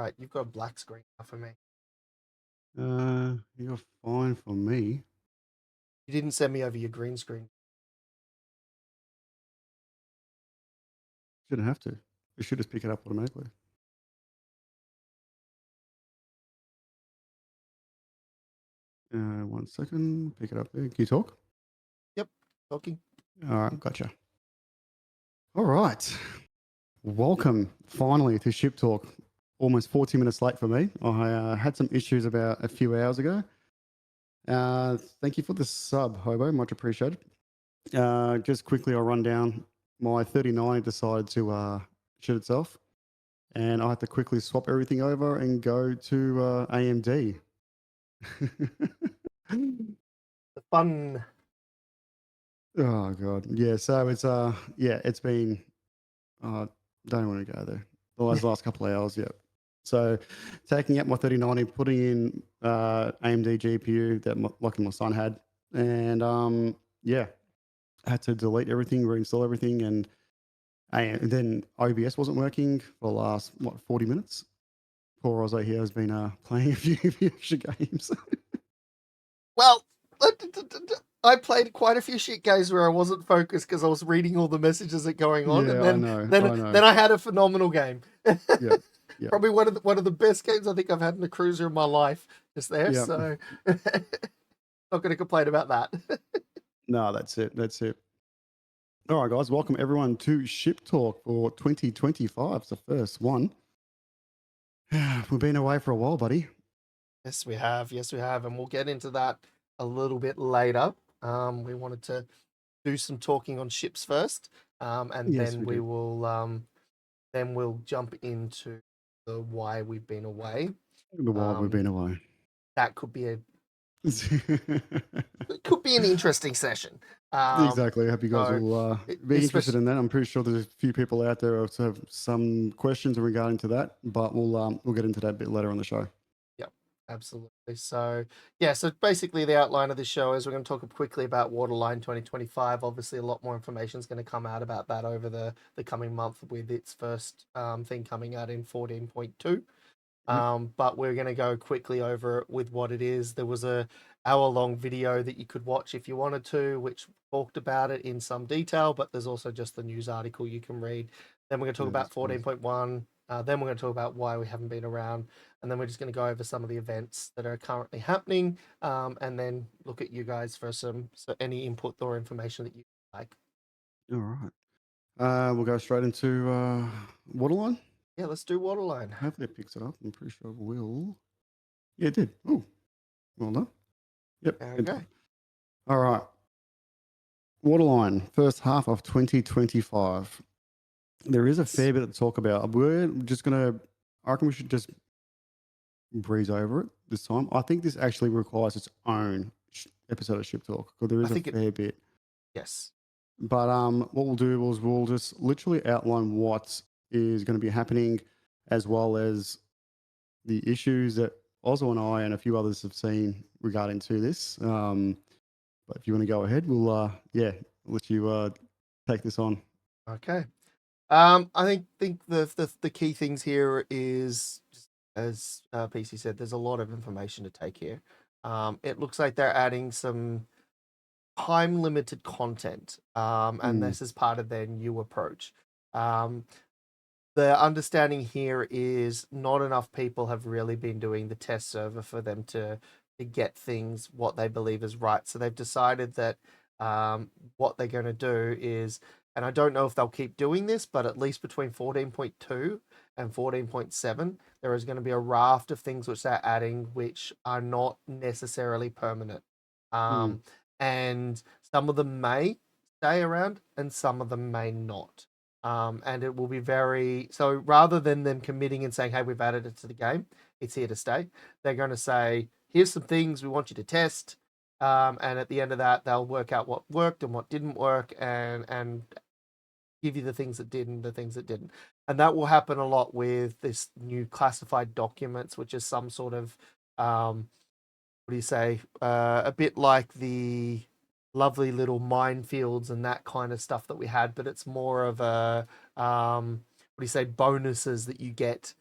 right. You've got a black screen now for me. You're fine for me. You didn't send me over your green screen. Shouldn't have to. It should just pick it up automatically. One second. Pick it up there. Can you talk? Yep, talking. All right, gotcha. All right. Welcome finally to Ship Talk. Almost 40 minutes late for me. I had some issues about a few hours ago. Thank you for the sub, Hobo. Much appreciated. Just quickly, I'll run down my 39 decided to shit itself. And I had to quickly swap everything over and go to AMD. The fun. Oh god, yeah. So it's been. Don't want to go there. The last couple of hours, yeah. So taking out my 3090, putting in AMD GPU that my son had, and yeah, I had to delete everything, reinstall everything, and then OBS wasn't working for the last 40 minutes. Poor Ozzo here has been playing a few extra games. Well, I played quite a few shit games where I wasn't focused because I was reading all the messages that are going on, and Yeah, I know, I know. then I had a phenomenal game. Yeah, yeah, Probably one of the best games I think I've had in a cruiser in my life. Just there, yeah. so not going to complain about that. No, that's it. That's it. All right, guys, welcome everyone to Ship Talk for 2025. It's the first one. We've been away for a while, buddy. Yes, we have. Yes, we have, and we'll get into that a little bit later. We wanted to do some talking on ships first, and Yes, then we did. then we'll jump into the why we've been away. The while we've Um, been away. that could be an interesting session. Exactly. I hope you guys So will be interested especially in that. I'm pretty sure there's a few people out there who also have some questions regarding to that, but we'll get into that a bit later on the show. yeah, absolutely. So yeah, so basically the outline of the show is we're going to talk quickly about Waterline 2025. Obviously, a lot more information is going to come out about that over the coming month with its first thing coming out in 14.2. Yep. But we're going to go quickly over it with what it is. There was a hour-long video that you could watch if you wanted to, which talked about it in some detail, but there's also just the news article you can read. Then we're going to talk Yeah, about that's cool. 14.1. Then we're going to talk about why we haven't been around. And then we're just going to go over some of the events that are currently happening, and then look at you guys for any input or information that you like. All right. We'll go straight into Waterline. Yeah, let's do Waterline. Hopefully it picks it up. I'm pretty sure it will. Yeah, it did. Oh, well done. Yep, it did. Okay. All right. Waterline, first half of 2025. There is a fair bit to talk about. We're just going to, I reckon we should just breeze over it this time. I think this actually requires its own episode of Ship Talk because there I is a think it, fair bit. yes. But what we'll do is we'll just literally outline what is going to be happening as well as the issues that Ozzo and I and a few others have seen regarding to this. But if you want to go ahead, we'll let you take this on. Okay. I think the key things here is, as PC said, there's a lot of information to take here. It looks like they're adding some time limited content, and Mm, this is part of their new approach. Um, the understanding here is not enough people have really been doing the test server for them to get things what they believe is right. So they've decided that what they're going to do is, and I don't know if they'll keep doing this, but at least between 14.2 and 14.7, there is going to be a raft of things which they're adding which are not necessarily permanent. mm, Um, and some of them may stay around and some of them may not. And it will be very so rather than them committing and saying, hey, we've added it to the game, it's here to stay. They're going to say, here's some things we want you to test. And at the end of that, they'll work out what worked and what didn't work and give you the things that did and the things that didn't. And that will happen a lot with this new classified documents, which is some sort of what do you say? A bit like the lovely little minefields and that kind of stuff that we had, but it's more of a what do you say, bonuses that you get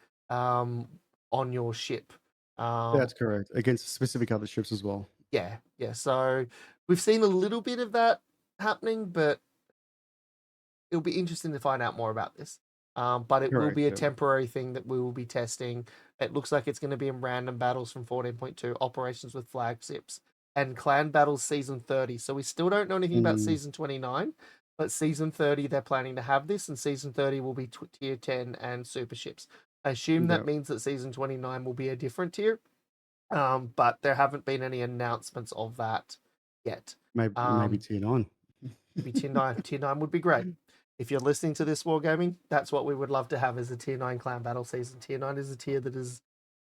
on your ship. That's correct. Against specific other ships as well. Yeah. So we've seen a little bit of that happening, but it'll be interesting to find out more about this. But it will Correct. be a Yeah. temporary thing that we will be testing. It looks like it's going to be in random battles from 14.2, operations with flagships, and clan battles season 30. So we still don't know anything about Mm, season 29, but season 30 they're planning to have this, and season 30 will be tier 10 and super ships. I assume that yeah. means that season 29 will be a different tier, but there haven't been any announcements of that yet. Maybe tier 9. Maybe tier 9. Tier 9 would be great. If you're listening to this Wargaming, that's what we would love to have as a tier 9 clan battle season. Tier 9 is a tier that is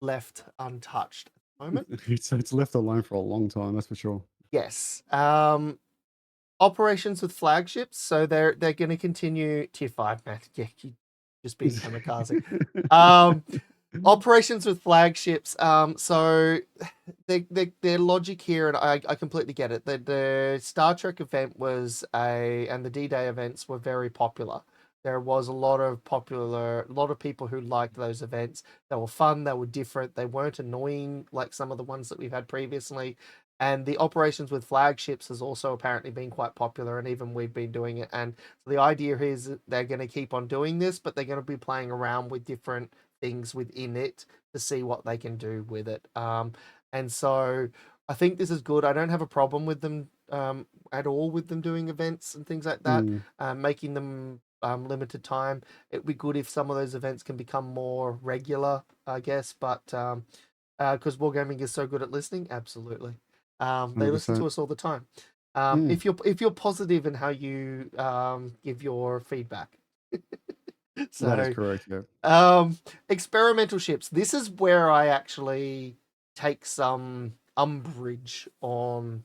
left untouched at the moment. It's left alone for a long time, that's for sure. Yes. Operations with flagships, so they're going to continue tier 5, man. Yeah, you just being kamikaze. Operations with flagships. So their logic here, and I completely get it. The Star Trek event was and the D-Day events were very popular. There was a lot of people who liked those events. They were fun. They were different. They weren't annoying like some of the ones that we've had previously. And the operations with flagships has also apparently been quite popular, and even we've been doing it. And so the idea is that they're going to keep on doing this, but they're going to be playing around with different things within it to see what they can do with it. And so I think this is good. I don't have a problem with them at all with them doing events and things like that, Mm, making them limited time. It'd be good if some of those events can become more regular, I guess. But because Wargaming is so good at listening, absolutely. They listen to 100%. us all the time. Mm, If you're positive in how you give your feedback. that is So correct. Yeah. experimental ships. This is where I actually take some umbrage on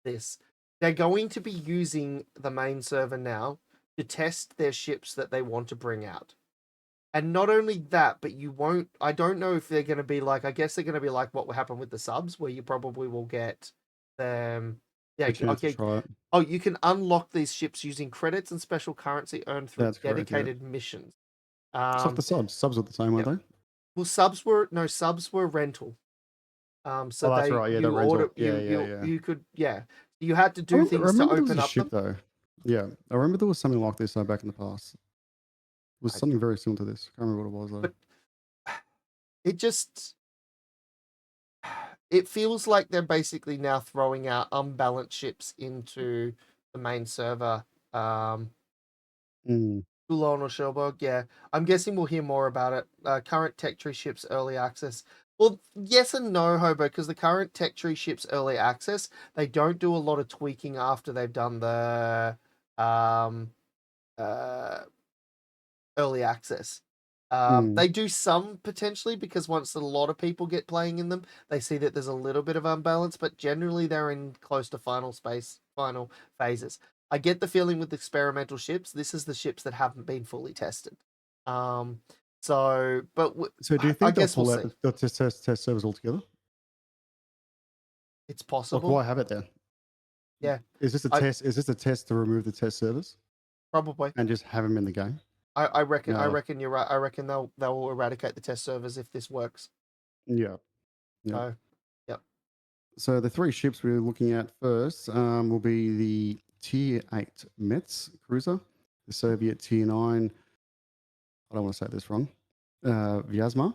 this. They're going to be using the main server now to test their ships that they want to bring out. And not only that, but you won't. I don't know if they're going to be like. I guess they're going to be like what will happen with the subs, where you probably will get them. Yeah. A chance to Okay. try it. Oh, you can unlock these ships using credits and special currency earned through That's correct. Yeah. dedicated missions. It's like the Um, subs. Subs were the same, weren't yeah. they? Well, subs were rental. So Oh, that's they right. Yeah, the you order rental. Yeah, yeah, yeah. you could, yeah, you had to I do remember, I things to remember there was open a up ship them. though. Yeah, I remember there was something like this back in the past. It was I, something very similar to this. I can't remember what it was though. but it just it feels like they're basically now throwing out unbalanced ships into the main server. Mm. Toulon or Cherbourg, yeah. I'm guessing we'll hear more about it. Current tech tree ships early access. Well, yes and no, Hobo, because the current tech tree ships early access, they don't do a lot of tweaking after they've done the um, uh, early access. Mm. They do some potentially because once a lot of people get playing in them, they see that there's a little bit of unbalance, but generally they're in close to final phases. I get the feeling with experimental ships, this is the ships that haven't been fully tested. Um, so, but So do you I think they'll guess we'll pull out see. the test servers altogether? It's Like, possible. why have it there? Yeah, Is this a I test? Is this a test to remove the test servers probably. and just have them in the game? I No. reckon you're right. I reckon they'll eradicate the test servers if this works. Yeah. Yeah. So, yep. So the three ships we're looking at first will be the Tier 8 Mets cruiser, the Soviet Tier 9, I don't want to say this wrong, Vyazma,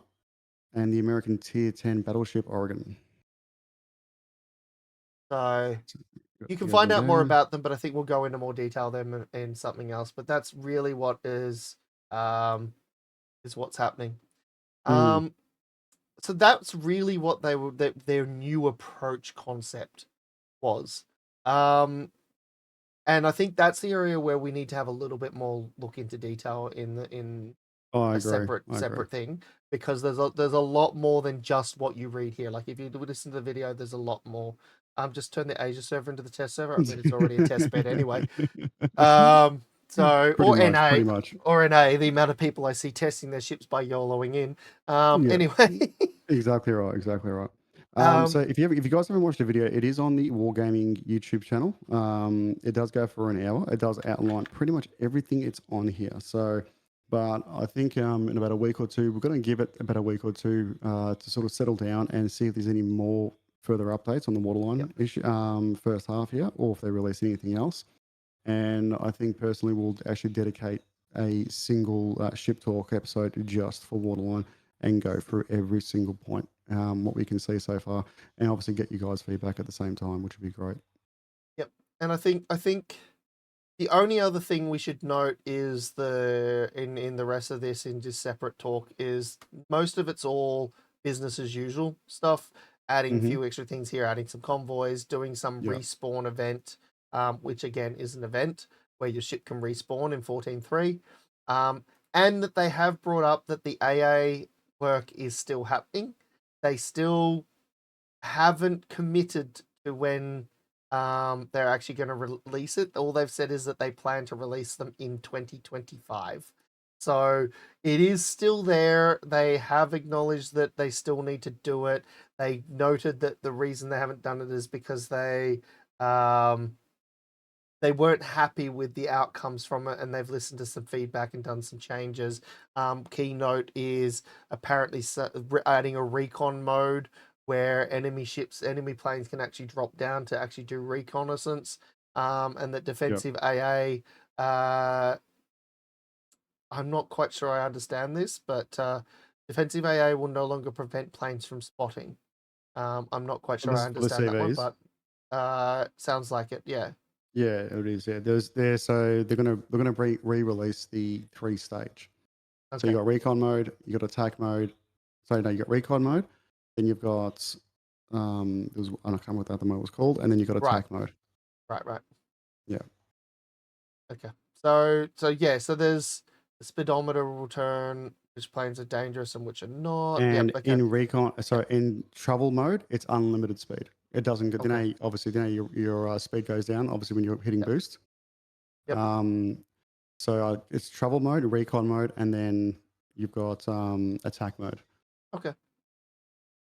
and the American Tier 10 battleship Oregon. So So you can find Vyazma out more there. about them, but I think we'll go into more detail them in something else. But that's really what um is what's happening. Mm. Um, so that's really what their new approach concept was. Um, and I think that's the area where we need to have a little bit more look into detail in Oh, I a agree. separate I agree. separate thing because there's a lot more than just what you read here. Like if you listen to the video, there's a lot more. Just turn the Asia server into the test server. I mean, it's already a test bed anyway. So Pretty much. Pretty much. or NA, the amount of people I see testing their ships by YOLOing in. Yeah. Anyway, Exactly right. Exactly right. So um, if you guys haven't watched the video, it is on the Wargaming YouTube channel. It does go for an hour. It does outline pretty much everything it's on here. So But I think in about a week or two, we're going to give it about a week or two to sort of settle down and see if there's any more further updates on the Yep. Waterline issue first half here, or if they release anything else. And I think personally, we'll actually dedicate a single Ship Talk episode just for Waterline and go through every single point, what we can see so far, and obviously get you guys feedback at the same time, which would be great. Yep. And I think the only other thing we should note is in the rest of this in just separate talk is most of it's all business as usual stuff, adding a Mm-hmm. few extra things here, adding some convoys, doing some Yeah. respawn event, which again is an event where your ship can respawn in 14.3. And that they have brought up that the AA work is still happening. They still haven't committed to when they're actually going to release it. All they've said is that they plan to release them in 2025. So it is still there. They have acknowledged that they still need to do it. They noted that the reason they haven't done it is because they weren't happy with the outcomes from it, and they've listened to some feedback and done some changes. Keynote is apparently adding a recon mode where enemy planes can actually drop down to actually do reconnaissance, and that Yep. defensive AA. I'm not quite sure I understand this, but defensive AA will no longer prevent planes from spotting. I'm not quite And sure this I is for the understand that one, CVs. but sounds like it. Yeah. Yeah, it is. Yeah, there's there. So they're gonna re-release the 3 stage. So you Okay. got recon mode, you got attack mode. So no, you got recon mode, then you've got there's I can't remember what the other mode was called, and then you got Right. attack mode. Right. Right. Yeah, Okay. So there's the speedometer will return which planes are dangerous and which are not. Yep. and Okay. in recon, Yep. sorry, in travel mode, it's unlimited speed. It doesn't go. Okay. Obviously, your speed goes down. Obviously, when you're hitting Yep. boost. Yep. Um, so it's travel mode, recon mode, and then you've got attack mode. Okay.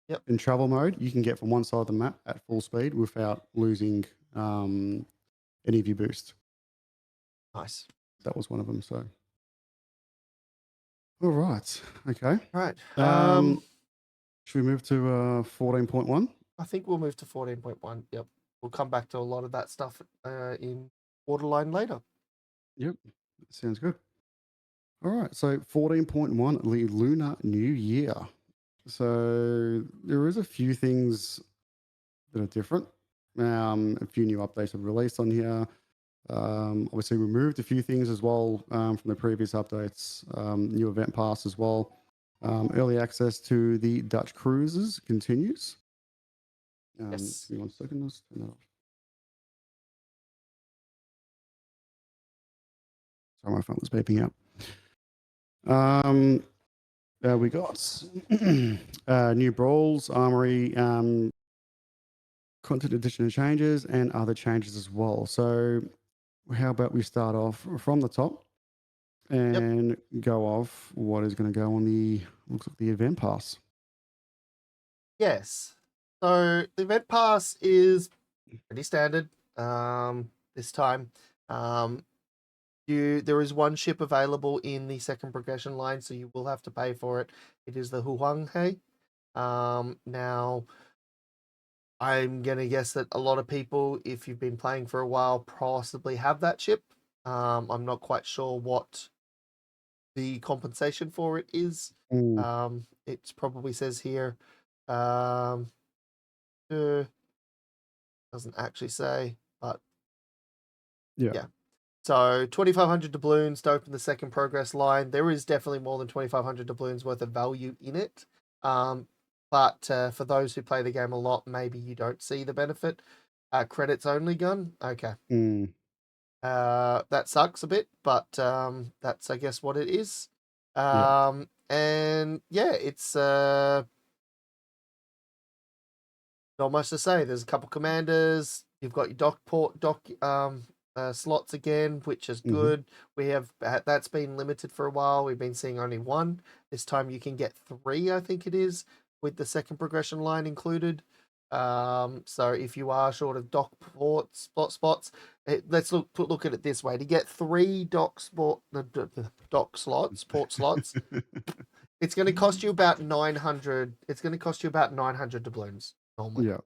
Yep. In travel mode, you can get from one side of the map at full speed without losing um, any of your boost. Nice. That was one of them. So, all right, okay. Right. Should we move to 14.1? I think we'll move to 14.1. Yep. We'll come back to a lot of that stuff in Waterline later. Yep, sounds good. All right, so 14.1, the Lunar New Year. So there is a few things that are different. A few new updates have released on here. Obviously, we removed a few things as well from the previous updates. New event pass as well. Early access to the Dutch cruises continues. Yes. Give me 1 second. Let's turn that off. Sorry, my phone was beeping out. We got new brawls, armory, content addition changes, and other changes as well. So, how about we start off from the top Yep. and go off what is going to go on the looks like the event pass. Yes. So the event pass is pretty standard. This time. Um, there is one ship available in the second progression line, so you will have to pay for it. It is the Huanghe. Now I'm gonna guess that a lot of people, if you've been playing for a while, possibly have that ship. I'm not quite sure what the compensation for it is. Mm, It probably says here, um, uh, doesn't actually say, but yeah. yeah. So 2,500 doubloons to open the second progress line. There is definitely more than 2,500 doubloons worth of value in it. But for those who play the game a lot, maybe you don't see the benefit. Credits only gun. Okay. Mm, That sucks a bit, but that's I guess what it is. yeah. And yeah, it's not much to say. There's a couple commanders. You've got your dock slots again, which is Hmm. good. We have that's been limited for a while. We've been seeing only one. This time you can get three, I think it is, with the second progression line included. So if you are short of dock spots, let's look at it this way: to get 3 port slots, it's going to cost you about 900. It's going to cost you about 900 doubloons normally. Yeah.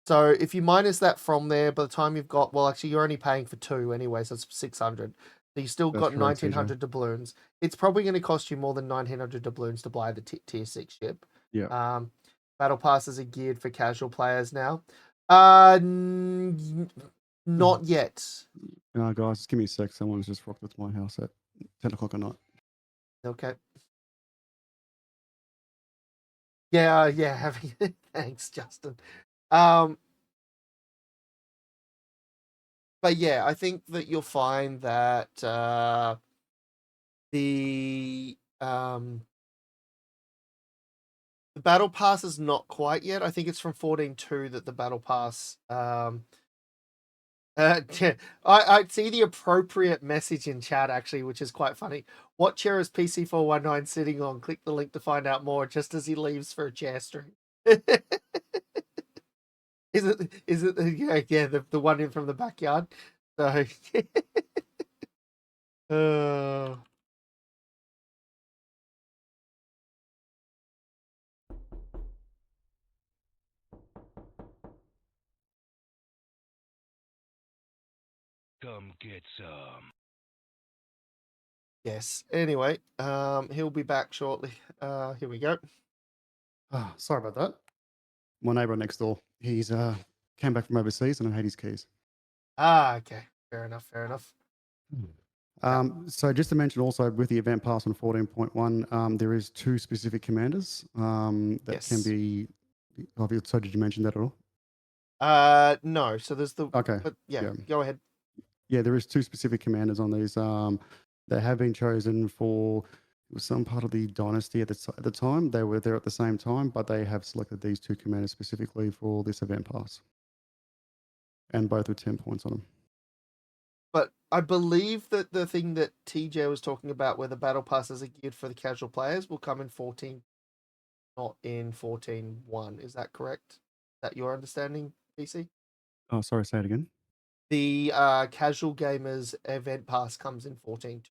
So if you minus that from there, by the time you've got, well, actually, you're only paying for 2 anyway, so it's 600. So you still That's got correct, 1900 doubloons. It's probably going to cost you more than 1900 doubloons to buy the tier 6 ship. Yeah. Battle passes are geared for casual players now. Not yet. Guys, just give me a sec. Someone's just rocked into my house at 10 o'clock at night. Okay. Yeah. Thanks, Justin. But yeah, I think that you'll find that the battle pass is not quite yet. I think it's from 14.2 that the battle pass. Yeah, I see the appropriate message in chat actually, which is quite funny. What chair is PC419 sitting on? Click the link to find out more. Just as he leaves for a chair stream. Is it yeah the one in from the backyard? So Come get some. yes. Anyway, he'll be back shortly. Here we go. Sorry about that. My neighbour next door, he's came back from overseas and I hate his keys. Okay. Fair enough. So just to mention also with the event pass on 14.1, there is 2 specific commanders that can Yes. be. So did you mention that at all? No. So there's the. Okay. But yeah. Go ahead. Yeah, there is 2 specific commanders on these. They have been chosen for some part of the dynasty at the time. They were there at the same time, but they have selected these 2 commanders specifically for this event pass, and both with 10 points on them. But I believe that the thing that TJ was talking about, where the battle passes are geared for the casual players, will come in 14, not in 14.1. Is that correct? Is that your understanding, PC? Oh, sorry, say it again. The casual gamers event pass comes in 14.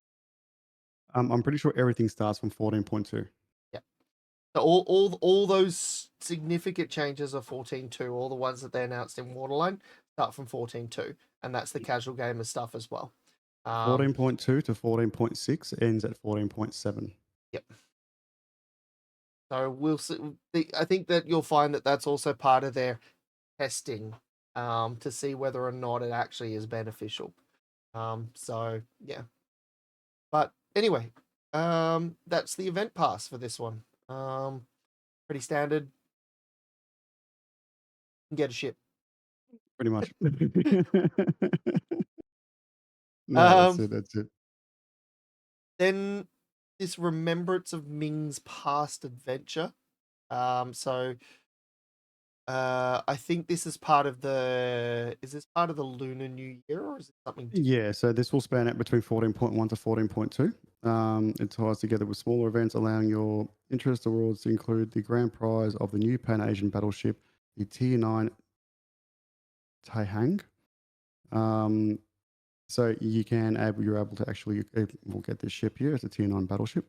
I'm pretty sure everything starts from 14.2. Yeah. So all those significant changes of 14.2, all the ones that they announced in Waterline, start from 14.2, and that's the casual gamer stuff as well. 14.2 to 14.6 ends at 14.7. Yep. So we'll see. I think that you'll find that that's also part of their testing to see whether or not it actually is beneficial. So yeah. But anyway, that's the event pass for this one. Pretty standard. You can get a ship. Pretty much. No, that's it. Then this Remembrance of Ming's Past Adventure. So I think this is part of the. Is this part of the Lunar New Year, or is it something different? Yeah, so this will span out between 14.1 to 14.2. It ties together with smaller events, allowing your interest awards to include the grand prize of the new Pan-Asian battleship, the Tier 9 Taihang. So you're able to actually we'll get this ship here. It's a Tier 9 battleship.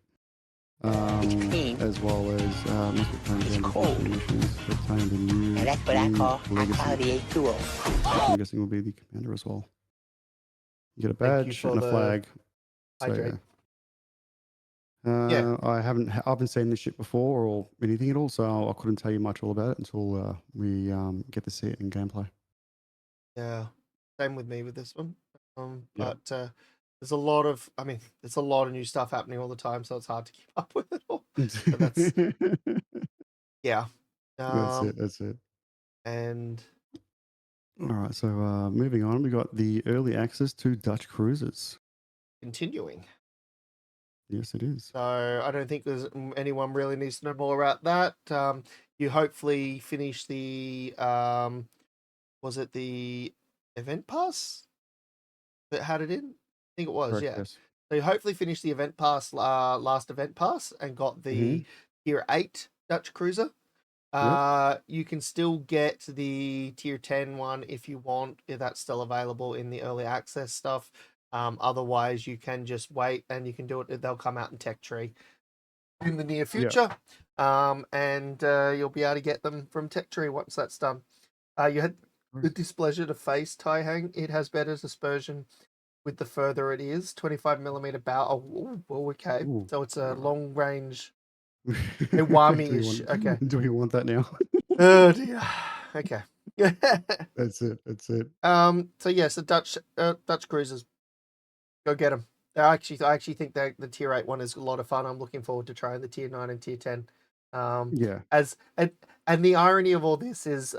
As well as must be playing It's game cold. missions to obtain the new And that's what I call legacy. Akali A2O. I'm guessing will be the commander as well. You get a Thank you badge for and a the flag. So hydrate. yeah. I haven't seen this ship before or anything at all, so I couldn't tell you much all about it until we get to see it in gameplay. Yeah, same with me with this one. Yeah. But there's a lot of, there's a lot of new stuff happening all the time, so it's hard to keep up with it all. But that's yeah. That's it. And All right, so moving on, we got the early access to Dutch cruisers. continuing. Yes, it is. So I don't think there's anyone really needs to know more about that. You hopefully finish the was it the event pass that had it in? I think it was, Correct, yeah. yes. So you hopefully finished the event pass, last event pass, and got the Tier 8 Dutch cruiser. You can still get the tier 10 one if you want, if that's still available in the early access stuff. Otherwise, you can just wait and you can do it. They'll come out in Tech Tree in the near future. And you'll be able to get them from Tech Tree once that's done. You had the displeasure to face tie hang. It has better dispersion with the further it is. 25mm bow. Oh, okay. Ooh. So it's a long range do, Iwami-ish. Okay. Do we want that now? Oh dear. Okay. That's it. That's it. So yes, the Dutch cruisers. Go get them. I actually think that the tier 8 one is a lot of fun. I'm looking forward to trying the tier 9 and tier 10. Yeah. And the irony of all this is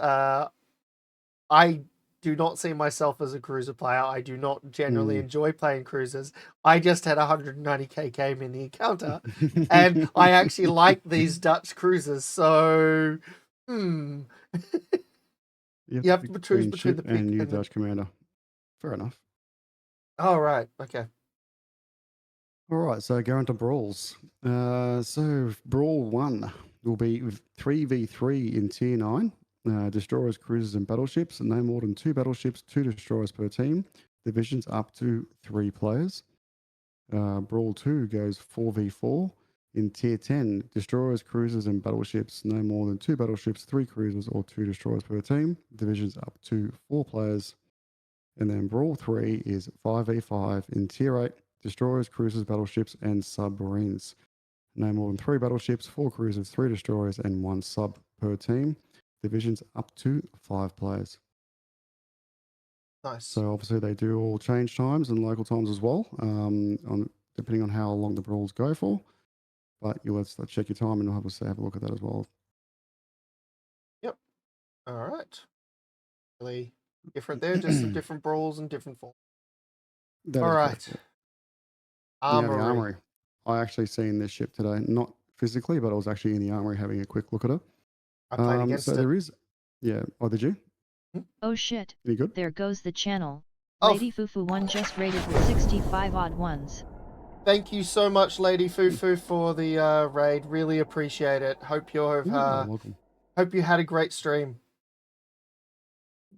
I do not see myself as a cruiser player. I do not generally enjoy playing cruisers. I just had 190k game in the encounter, and I actually like these Dutch cruisers. So, you have to choose between the Ship and pig new and the... Dutch commander. Fair enough. Oh, right. Okay. All right, so going to brawls. So Brawl 1 will be 3v3 in Tier 9. Destroyers, cruisers, and battleships. No more than 2 battleships, 2 destroyers per team. Divisions up to 3 players. Brawl 2 goes 4v4 in Tier 10. Destroyers, cruisers, and battleships. No more than 2 battleships, 3 cruisers, or 2 destroyers per team. Divisions up to 4 players. And then Brawl 3 is 5v5 in Tier 8. Destroyers, cruisers, battleships, and submarines. No more than 3 battleships, 4 cruisers, 3 destroyers, and 1 sub per team. Divisions up to 5 players. Nice. So obviously they do all change times and local times as well, depending on how long the brawls go for. But let's check your time and we'll have a look at that as well. Yep. All right. Really different there. Just some different brawls and different forms. That All is right. correct, yeah. Armory. Now the armory. I actually seen this ship today, not physically, but I was actually in the armory having a quick look at it. I played against it. There is, Oh, did you? Oh shit. Any good? There goes the channel. Oh. Lady Fufu1 just rated with 65 odd ones. Thank you so much, Lady Fufu, for the raid. Really appreciate it. Hope you're Welcome. hope you had a great stream.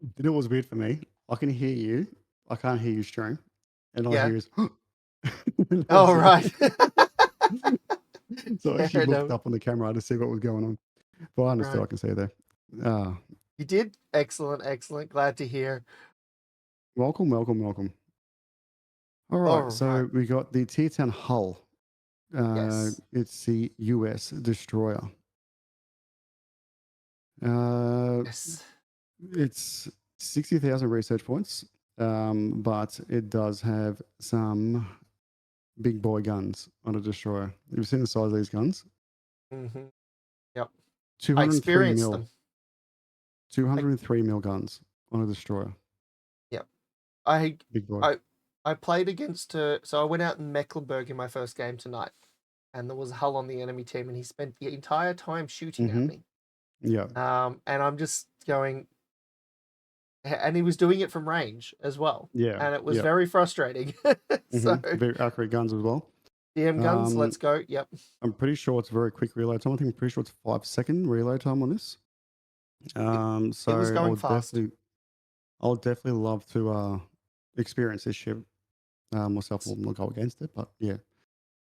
You know what was weird for me? I can hear you. I can't hear you stream. And all I hear is, Oh, right. So I actually looked up on the camera to see what was going on. But I understood. I can see there. You did? Excellent. Glad to hear. Welcome. All right. So we got the Tier 10 hull. Yes. It's the US destroyer. Yes. It's 60,000 research points, but it does have some big boy guns on a destroyer. You've seen the size of these guns? Mm-hmm. Yep. 203 mil. Them. 203 mil guns on a destroyer. Yep. Big boy. I played against so I went out in Mecklenburg in my first game tonight, and there was a hull on the enemy team, and he spent the entire time shooting at me. Yeah. And I'm just going, and he was doing it from range as well. Yeah. And it was very frustrating. So very accurate guns as well. DM guns, let's go. Yep. I'm pretty sure it's very quick reload time. I'm pretty sure it's 5-second reload time on this. So it was going fast. I'll definitely love to experience this ship myself. We'll go against it, but yeah,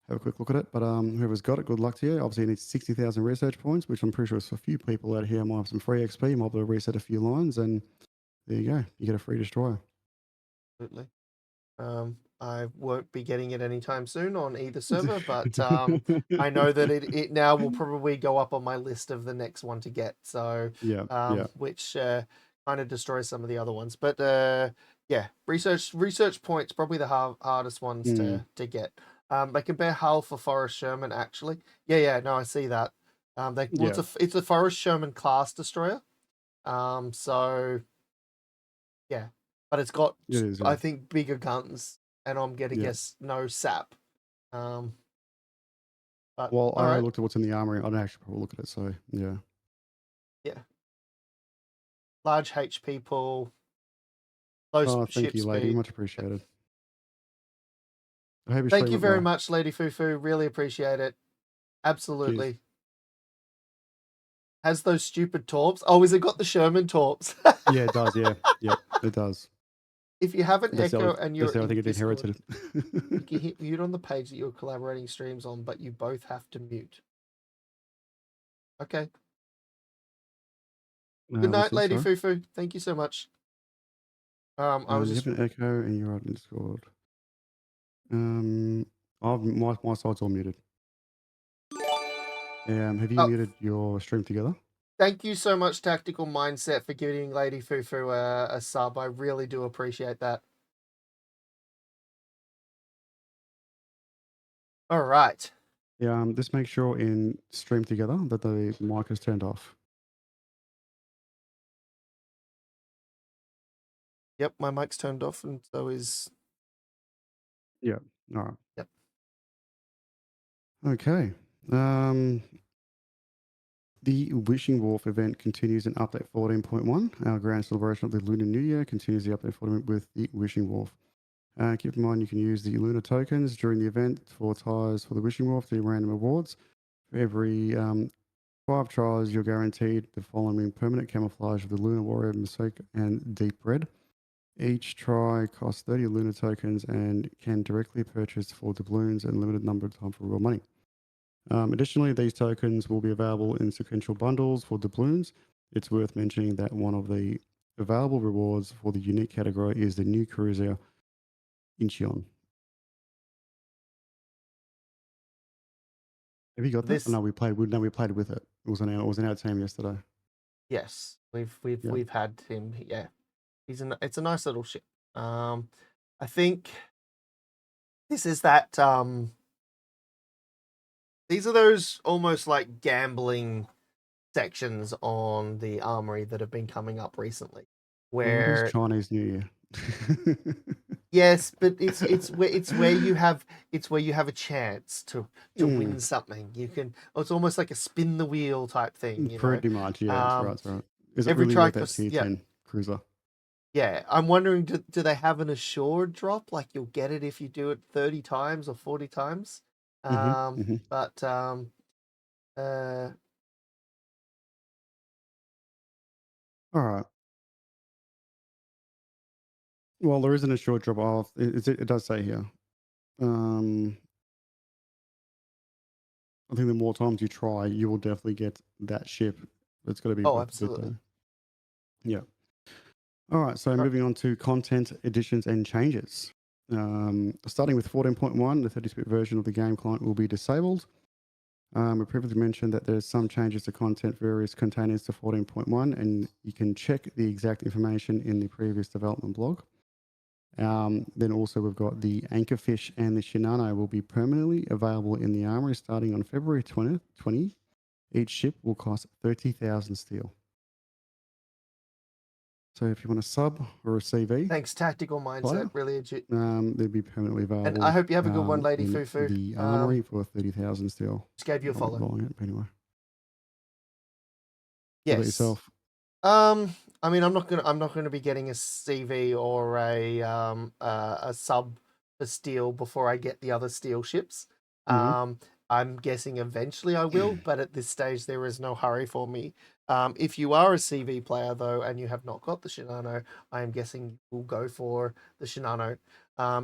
have a quick look at it. But whoever's got it, good luck to you. Obviously, you need 60,000 research points, which I'm pretty sure is a few people out here might have some free XP, might be able to reset a few lines, and there you go. You get a free destroyer. Absolutely. I won't be getting it anytime soon on either server, but I know that it now will probably go up on my list of the next one to get. So which kind of destroys some of the other ones. But yeah, research points probably the hardest ones to get. They compare hull for Forrest Sherman actually. No, I see that. It's a Forrest Sherman class destroyer. So yeah. But it's got, I think, bigger guns, and I'm going to guess no sap. But, well, I looked at what's in the armory. I'd actually probably look at it, so yeah. Yeah. Large HP pool. Low ship thank you, lady. speed. Much appreciated. Thank you very much, Lady Fufu. Really appreciate it. Absolutely. Cheers. has those stupid torps. Oh, has it got the Sherman torps? Yeah, it does. Yeah, yep, it does. If you have an That's Echo how, and that's you're how I in think it Discord, inherited you it. can hit mute on the page that you're collaborating streams on, but you both have to mute. Okay. Good What's night, this, Lady sorry? Fufu. Thank you so much. I was You just have an echo and you're on Discord. My side's all muted. Have you oh, muted your stream together? thank you so much, Tactical Mindset, for giving Lady Fufu a sub. I really do appreciate that. All right. Yeah, just make sure in stream together that the mic is turned off. Yep, my mic's turned off, and so is. Yeah. All right. Yep. Okay. The Wishing Wharf event continues in update 14.1. Our grand celebration of the Lunar New Year continues the update 14 with the Wishing Wharf. Keep in mind you can use the Lunar tokens during the event for ties for the Wishing Wharf to random awards. For every 5 tries, you're guaranteed the following permanent camouflage of the Lunar Warrior, Mosaic, and Deep Red. Each try costs 30 Lunar tokens and can directly purchase for doubloons and limited number of time for real money. Additionally, these tokens will be available in sequential bundles for doubloons. It's worth mentioning that one of the available rewards for the unique category is the new cruiser Incheon. Have you got that? This, No, we played. No, we played with it. It was in our team yesterday. yes, Yeah. we've had him. Yeah, it's a nice little ship. I think this is that. These are those almost like gambling sections on the armory that have been coming up recently, Well, it is where Chinese New Year. yes, but it's where you have a chance to win something. You can. It's almost like a spin the wheel type thing, you know. Pretty much, yeah. That's right. That's right. Is it Every really try worth that costs, tier yeah, 10 cruiser? yeah. I'm wondering, do they have an assured drop? Like you'll get it if you do it 30 times or 40 times. But uh, All right. Well, there is an assured drop off. It does say here. I think the more times you try, you will definitely get that ship. It's got to be oh, worth a bit absolutely. though. Yeah. All right. So moving on to content additions and changes. Starting with 14.1, the 30-bit version of the game client will be disabled. We previously mentioned that there's some changes to content various containers to 14.1, and you can check the exact information in the previous development blog. Then also we've got the Anchorfish and the Shinano will be permanently available in the armory starting on February 20th. Each ship will cost 30,000 steel. So if you want a sub or a CV, Thanks, Tactical Mindset. player, Really legit. they'll be permanently available. And I hope you have a good one, Lady in Fufu. the armory for 30,000 steel. Just gave you a I'm not follow. rolling it, but anyway. Yes. What about yourself? I mean, I'm not gonna be getting a CV or a sub for steel before I get the other steel ships. I'm guessing eventually I will, but at this stage there is no hurry for me. If you are a CV player though and you have not got the Shinano, I am guessing you will go for the Shinano.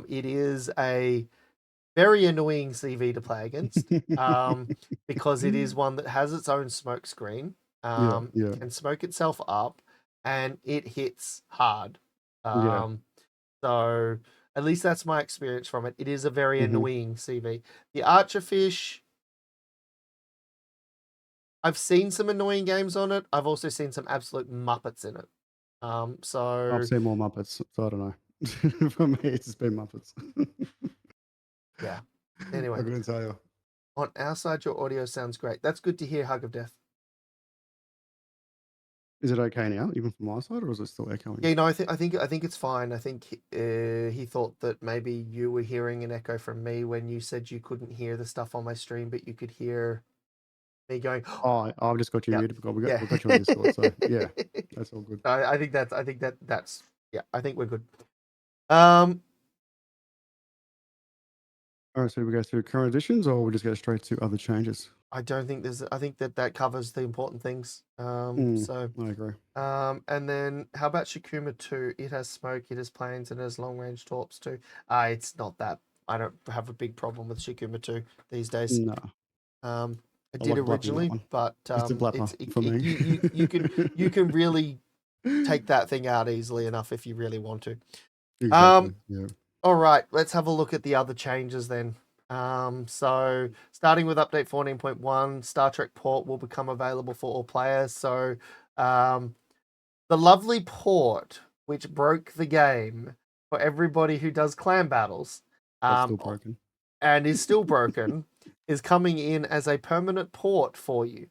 It is a very annoying CV to play against because it is one that has its own smoke screen. Yeah. It can smoke itself up and it hits hard. So at least that's my experience from it. It is a very annoying CV. The Archerfish, I've seen some annoying games on it. I've also seen some absolute muppets in it. So I've seen more Muppets, so I don't know. For me, it's just been Muppets. yeah. I Anyway, couldn't tell you. on our side, your audio sounds great. That's good to hear, Hug of Death. Is it okay now, even from my side, or is it still echoing? Yeah, no, I think it's fine. I think he thought that maybe you were hearing an echo from me when you said you couldn't hear the stuff on my stream, but you could hear me going. Oh, I've just got you Yeah, muted. We've yeah. got you on Discord, so yeah, that's all good. I think that's yeah. I think we're good. Um, All right, so we go through current editions, or we just go straight to other changes? I don't think there's. I think that covers the important things. So I agree. and then how about Shikuma 2? It has smoke, it has planes, and it has long range torps too. It's not that. I don't have a big problem with Shikuma 2 these days. No, I I did like blapping that originally, one. but It's a blapper for me. you can really take that thing out easily enough if you really want to. Exactly. Yeah. All right, let's have a look at the other changes then. So starting with update 14.1, Star Trek port will become available for all players. So the lovely port which broke the game for everybody who does clan battles, That's still broken. and is still broken, is coming in as a permanent port for you.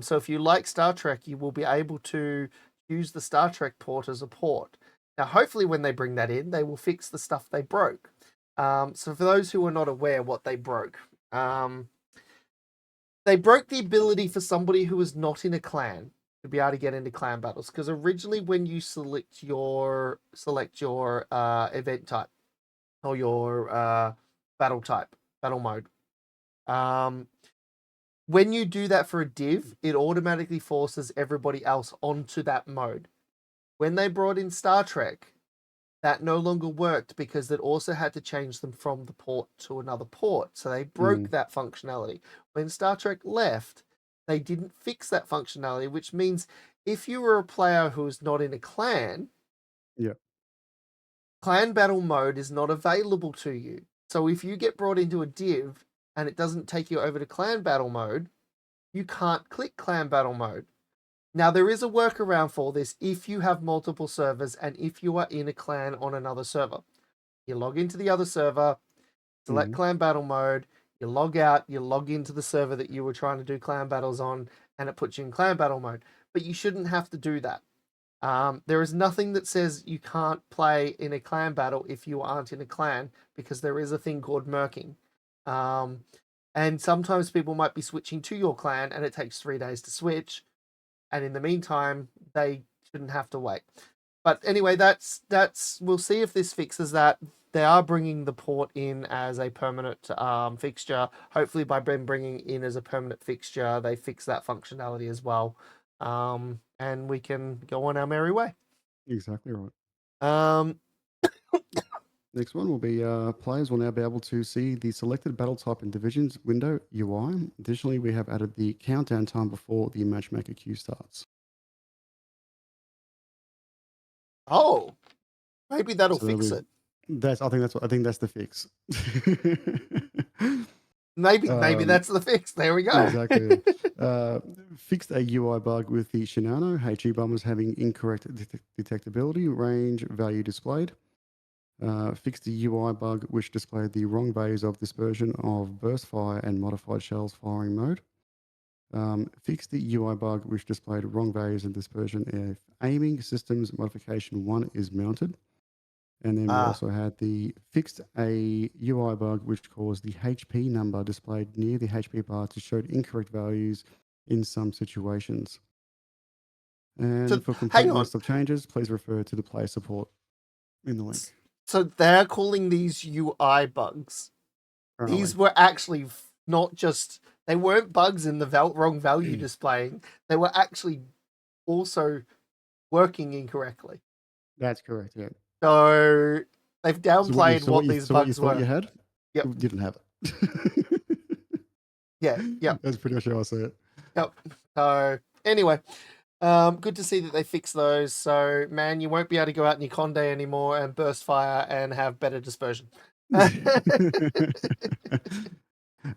So if you like Star Trek, you will be able to use the Star Trek port as a port. Now, hopefully, when they bring that in, they will fix the stuff they broke. So for those who are not aware what they broke, they broke the ability for somebody who is not in a clan to be able to get into clan battles. Because originally, when you select your event type or your battle type, battle mode, when you do that for a div, it automatically forces everybody else onto that mode. When they brought in Star Trek, that no longer worked because it also had to change them from the port to another port. So they broke that functionality. When Star Trek left, they didn't fix that functionality, which means if you were a player who is not in a clan, Yeah. clan battle mode is not available to you. So if you get brought into a div and it doesn't take you over to clan battle mode, you can't click clan battle mode. Now, there is a workaround for this if you have multiple servers and if you are in a clan on another server. You log into the other server, select clan battle mode, you log out, you log into the server that you were trying to do clan battles on, and it puts you in clan battle mode. But you shouldn't have to do that. There is nothing that says you can't play in a clan battle if you aren't in a clan, because there is a thing called merking. And sometimes people might be switching to your clan and it takes 3 days to switch. And in the meantime, they shouldn't have to wait. But anyway, that's we'll see if this fixes that. They are bringing the port in as a permanent fixture. Hopefully, by bringing in as a permanent fixture, they fix that functionality as well, and we can go on our merry way. Exactly right. Um, Next one will be players will now be able to see the selected battle type and divisions window UI. Additionally, we have added the countdown time before the matchmaker queue starts. oh, maybe that'll So fix it. I think that's the fix. Maybe that's the fix. There we go. Exactly. Fixed a UI bug with the Shinano HE bombers having incorrect detectability range value displayed. Fixed the UI bug which displayed the wrong values of dispersion of burst fire and modified shells firing mode. Fixed the UI bug which displayed wrong values of dispersion if aiming systems modification 1 is mounted. And then we also had the fixed a UI bug which caused the HP number displayed near the HP bar to show incorrect values in some situations. And So, for complete hang on. list of changes, please refer to the player support in the link. So they're calling these UI bugs. Apparently. These were actually not just, they weren't bugs in the wrong value displaying. They were actually also working incorrectly. That's correct, yeah. So they've downplayed what these what you bugs thought were. you had? Yep. You didn't have it. Yeah. That's pretty much how I see it. Yep. So anyway, good to see that they fixed those. So man, you won't be able to go out in your Conde anymore and burst fire and have better dispersion.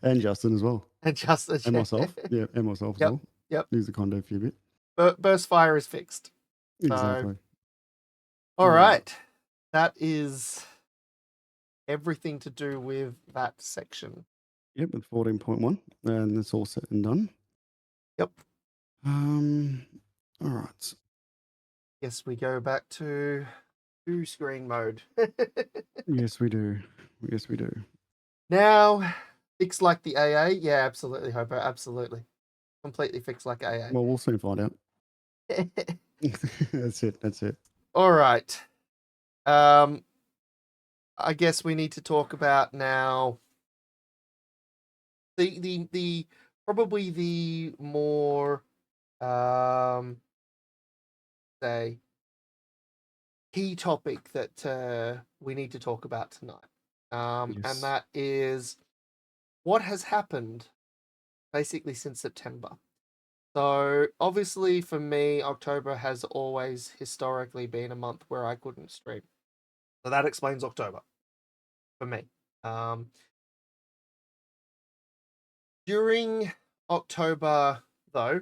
And Justin as well. And Justin. And myself. Yeah, and myself as well. Yep. Use the condo for a bit. Burst fire is fixed. Exactly. All right. That is everything to do with that section. Yep, with 14.1. And it's all set and done. Yep. All right. Yes, we go back to screen mode. Yes, we do. Yes, we do. Now, fix like the AA? Yeah, absolutely, Hopo. Absolutely. Completely fixed like AA. Well, we'll soon find out. That's it. All right. I guess we need to talk about now the probably the more say key topic that we need to talk about tonight, and Yes. that is what has happened basically since September. So obviously for me, October has always historically been a month where I couldn't stream. So that explains October for me. During October though,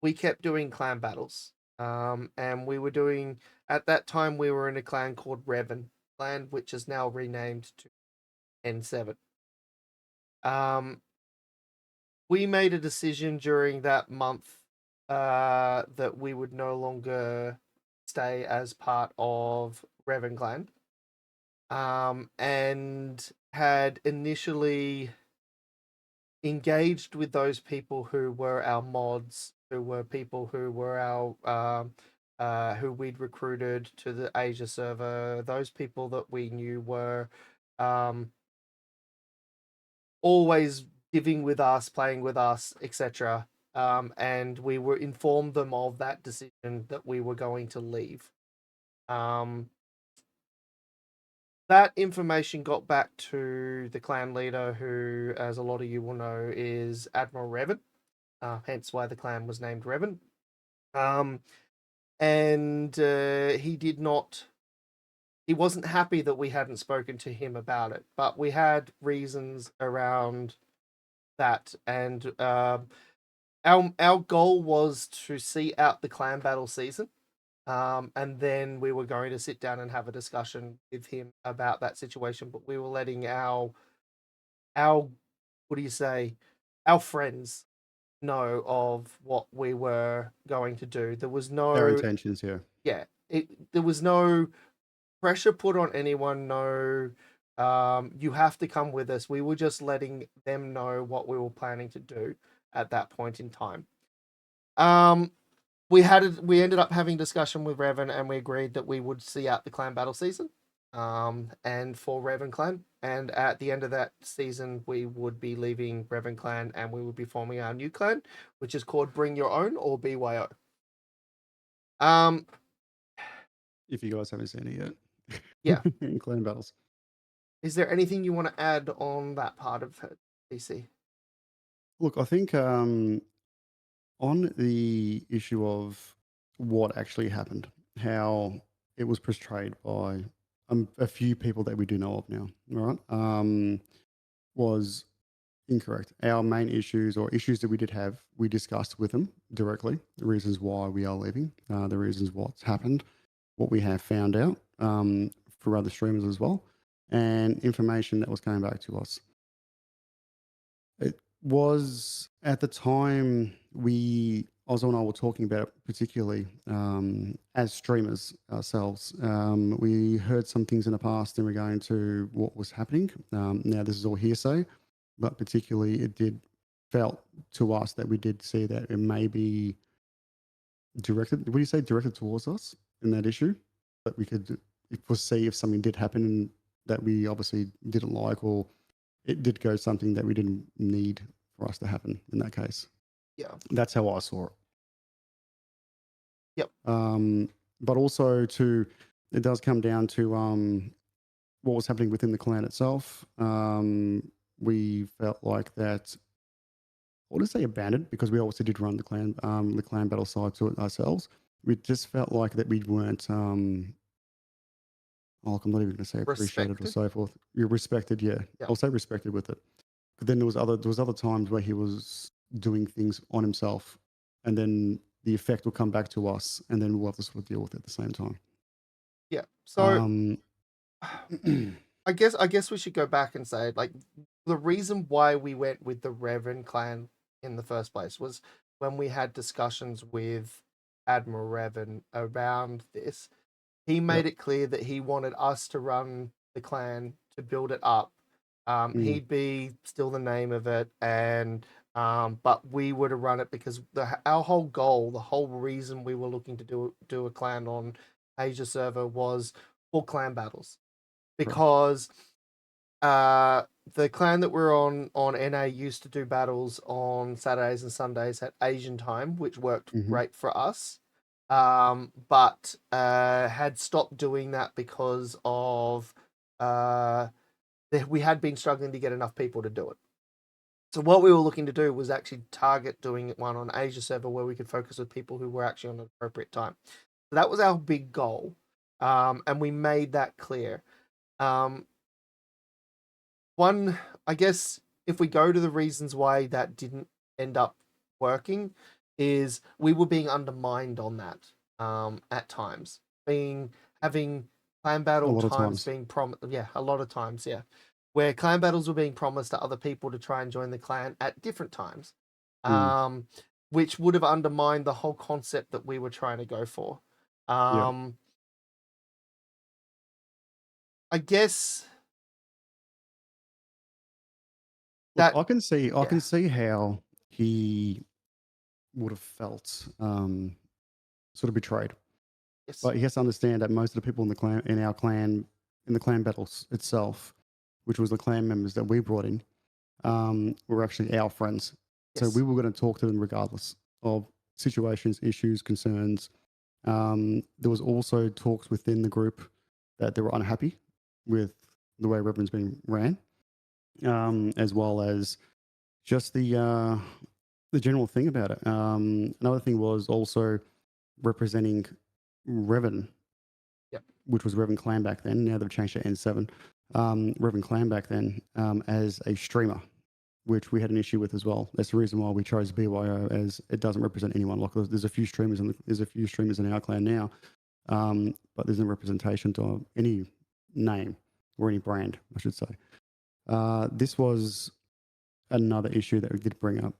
we kept doing clan battles. And we were doing at that time we were in a clan called Revan clan, which is now renamed to N7. We made a decision during that month that we would no longer stay as part of Revan clan. And had initially engaged with those people who were our mods, who were people who were our who we'd recruited to the Asia server, those people that we knew were always giving with us, playing with us, etc. And we were informed them of that decision that we were going to leave. That information got back to the clan leader, who, as a lot of you will know, is Admiral Revan. Hence why the clan was named Revan. And he did not. He wasn't happy that we hadn't spoken to him about it, but we had reasons around that, and our goal was to see out the clan battle season. And then we were going to sit down and have a discussion with him about that situation, but we were letting our what do you say, our friends know of what we were going to do. There was Our no intentions, yeah. there was no pressure put on anyone. No, you have to come with us. We were just letting them know what we were planning to do at that point in time. We ended up having discussion with Revan, and we agreed that we would see out the clan battle season. And for Revan clan, and at the end of that season, we would be leaving Revan clan, and we would be forming our new clan, which is called Bring Your Own, or BYO. If you guys haven't seen it yet. Yeah. In clan battles. Is there anything you want to add on that part of it, PC? Look, I think on the issue of what actually happened, how it was portrayed by a few people that we do know of now, right? Was incorrect. Our main issues, or issues that we did have, we discussed with them directly, the reasons why we are leaving, the reasons what's happened, what we have found out for other streamers as well, and information that was coming back to us. It was at the time Ozzo and I were talking about it, particularly as streamers ourselves. We heard some things in the past in regard to what was happening. Now, this is all hearsay, but particularly it did felt to us that we did see that it may be directed. Would you say directed towards us in that issue? That we could foresee if something did happen that we obviously didn't like, or it did go something that we didn't need for us to happen in that case. Yeah. That's how I saw it. Yep. But also it does come down to what was happening within the clan itself. We felt like that, I wouldn't say abandoned, because we also did run the clan battle side to it ourselves. We just felt like that we weren't, I'm not even going to say appreciated or so forth. You're respected, yeah. I'll say respected with it. But then there was other times where he was doing things on himself, and then the effect will come back to us, and then we'll have to sort of deal with it at the same time. Yeah. So I guess we should go back and say, like, the reason why we went with the Revan clan in the first place was when we had discussions with Admiral Revan around this. He made it clear that he wanted us to run the clan, to build it up. He'd be still the name of it, and but we were to run it because our whole goal, the whole reason we were looking to do a clan on Asia server was for clan battles, because the clan that we're on NA used to do battles on Saturdays and Sundays at Asian time, which worked great for us. But had stopped doing that because of we had been struggling to get enough people to do it. So what we were looking to do was actually target doing one on Asia server where we could focus with people who were actually on an appropriate time. So that was our big goal, and we made that clear. One, I guess, if we go to the reasons why that didn't end up working, is we were being undermined on that at times, having clan battle times being promised. Yeah, a lot of times, yeah, where clan battles were being promised to other people to try and join the clan at different times, which would have undermined the whole concept that we were trying to go for. I guess Look, that I can see how he would have felt sort of betrayed. yes, But he has to understand that most of the people in the clan, in the clan battles itself, which was the clan members that we brought in, were actually our friends. So yes, we were going to talk to them regardless of situations, issues, concerns. There was also talks within the group that they were unhappy with the way Reverend's being ran, as well as just the general thing about it. Another thing was also representing Revan, Yep. which was Revan Clan back then. Now they've changed to N7. Revan Clan back then as a streamer, which we had an issue with as well. That's the reason why we chose BYO, as it doesn't represent anyone. Like there's a few streamers in our clan now, but there's no representation to any name or any brand, I should say. This was another issue that we did bring up.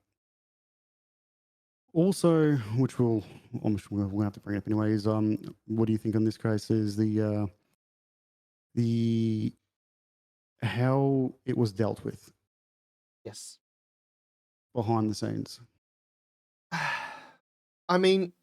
Also, which we'll have to bring up anyway, is what do you think on this case is the how it was dealt with yes. behind the scenes. I mean,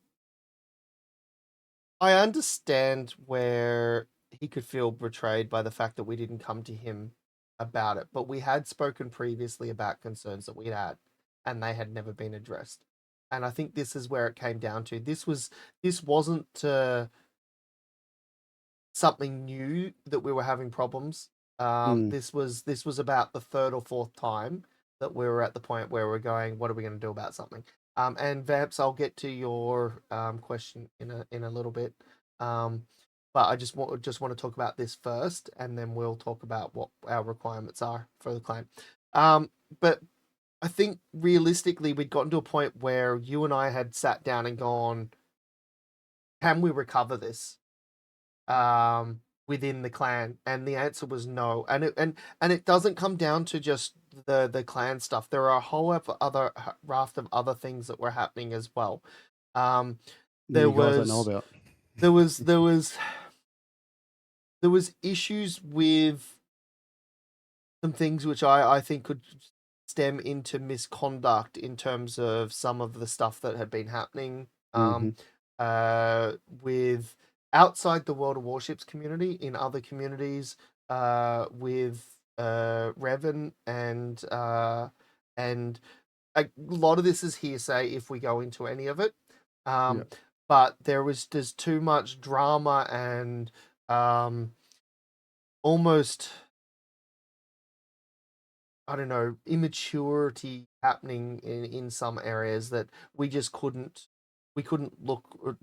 I understand where he could feel betrayed by the fact that we didn't come to him about it, but we had spoken previously about concerns that we had, and they had never been addressed. And I think this is where it came down to. This wasn't something new that we were having problems. This was about the third or fourth time that we were at the point where we're going, what are we going to do about something? And Vamps, I'll get to your question in a little bit. But I just want to talk about this first, and then we'll talk about what our requirements are for the clan. But I think realistically, we'd gotten to a point where you and I had sat down and gone, can we recover this? Within the clan, and the answer was no. And it doesn't come down to just the clan stuff. There are a whole other raft of other things that were happening as well. There You guys don't know was about. there was there was issues with some things which I think could stem into misconduct in terms of some of the stuff that had been happening with outside the World of Warships community, in other communities, with Revan, and a lot of this is hearsay if we go into any of it. But there's too much drama and almost, I don't know, immaturity happening in some areas that we just couldn't look,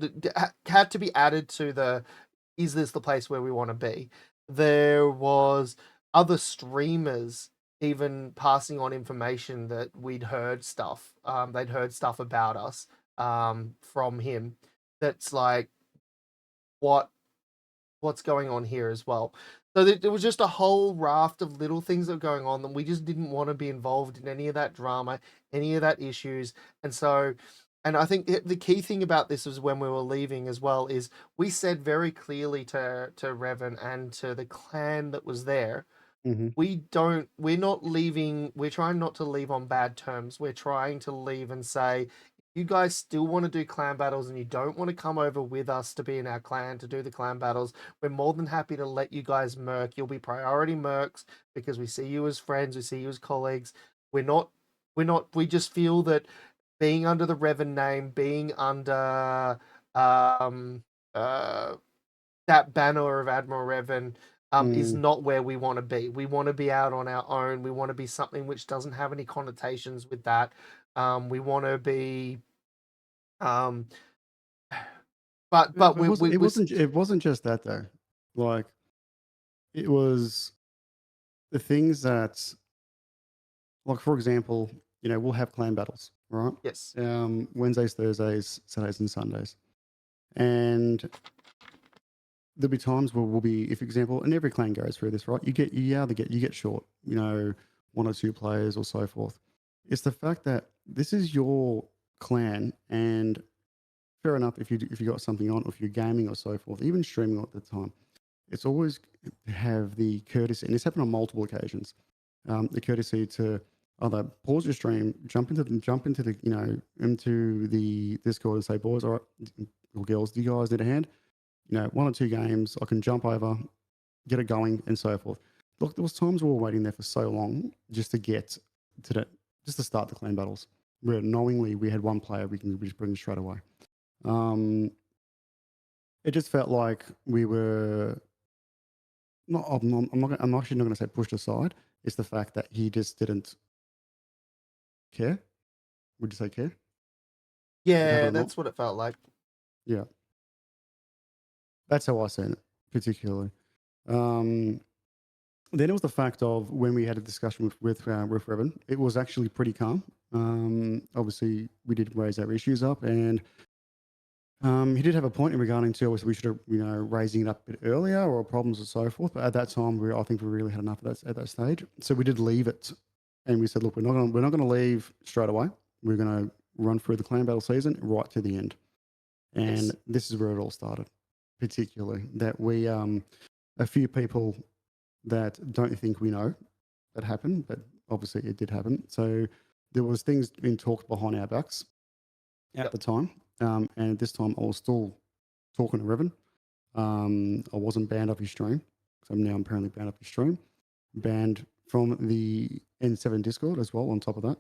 had to be added to the, is this the place where we want to be? There was other streamers even passing on information that we'd heard stuff, they'd heard stuff about us from him, that's like, what's going on here as well. So there was just a whole raft of little things that were going on that we just didn't want to be involved in any of that drama, any of that issues. And so, and I think the key thing about this was when we were leaving as well, is we said very clearly to Revan and to the clan that was there, we're not leaving, we're trying not to leave on bad terms. We're trying to leave and say, you guys still want to do clan battles and you don't want to come over with us to be in our clan to do the clan battles, we're more than happy to let you guys merc. You'll be priority mercs because we see you as friends, we see you as colleagues. We just feel that being under the Revan name, being under um that banner of Admiral Revan is Mm. not where we want to be. We want to be out on our own. We want to be something which doesn't have any connotations with that. We want to be um but Yeah, but but it wasn't just that though. Like it was the things that, like for example, we'll have clan battles, right? yes. Wednesdays, Thursdays, Saturdays, and Sundays, and there'll be times where we'll be, if example, and every clan goes through this, right? You get short, one or two players or so forth. It's the fact that this is your clan, and fair enough if you got something on, or if you're gaming or so forth, even streaming at the time, it's always have the courtesy, and it's happened on multiple occasions. The courtesy to either pause your stream, into the Discord and say, boys, all right, or girls, do you guys need a hand? One or two games, I can jump over, get it going, and so forth. Look, there was times we were waiting there for so long just to get to just to start the clan battles, where knowingly we had one player we can just bring straight away. It just felt like we were not. I'm actually not going to say pushed aside. It's the fact that he just didn't care. Would you say care? It Yeah, happened or not? that's what it felt like. Yeah, that's how I seen it, particularly. Um, then it was the fact of when we had a discussion with Revan, it was actually pretty calm. Obviously, we did raise our issues up, and he did have a point in regarding to obviously we should have raising it up a bit earlier or problems and so forth. But at that time, I think we really had enough of that at that stage. So we did leave it, and we said, look, we're not going to leave straight away. We're going to run through the clan battle season right to the end, and Yes. this is where it all started. Particularly that we a few people that don't think we know that happened, but obviously it did happen. So there was things being talked behind our backs at Yep. the time, and at this time I was still talking to Revan. I wasn't banned off his stream, so I'm apparently banned off his stream, banned from the N7 Discord as well. On top of that,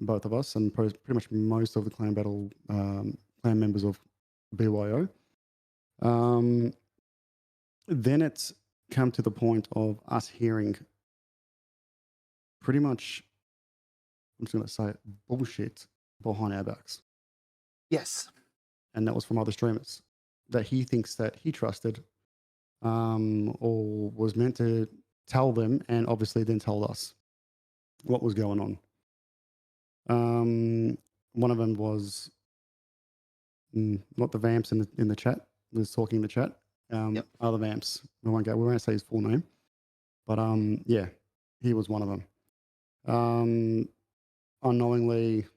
both of us and pretty much most of the clan battle clan members of BYO. Then it's come to the point of us hearing pretty much, I'm just going to say it, bullshit behind our backs. Yes. And that was from other streamers that he thinks that he trusted or was meant to tell them, and obviously then told us what was going on. One of them was not the Vamps in the chat, was talking in the chat. Yep. Other Vamps. We won't say his full name. But yeah, he was one of them. Unknowingly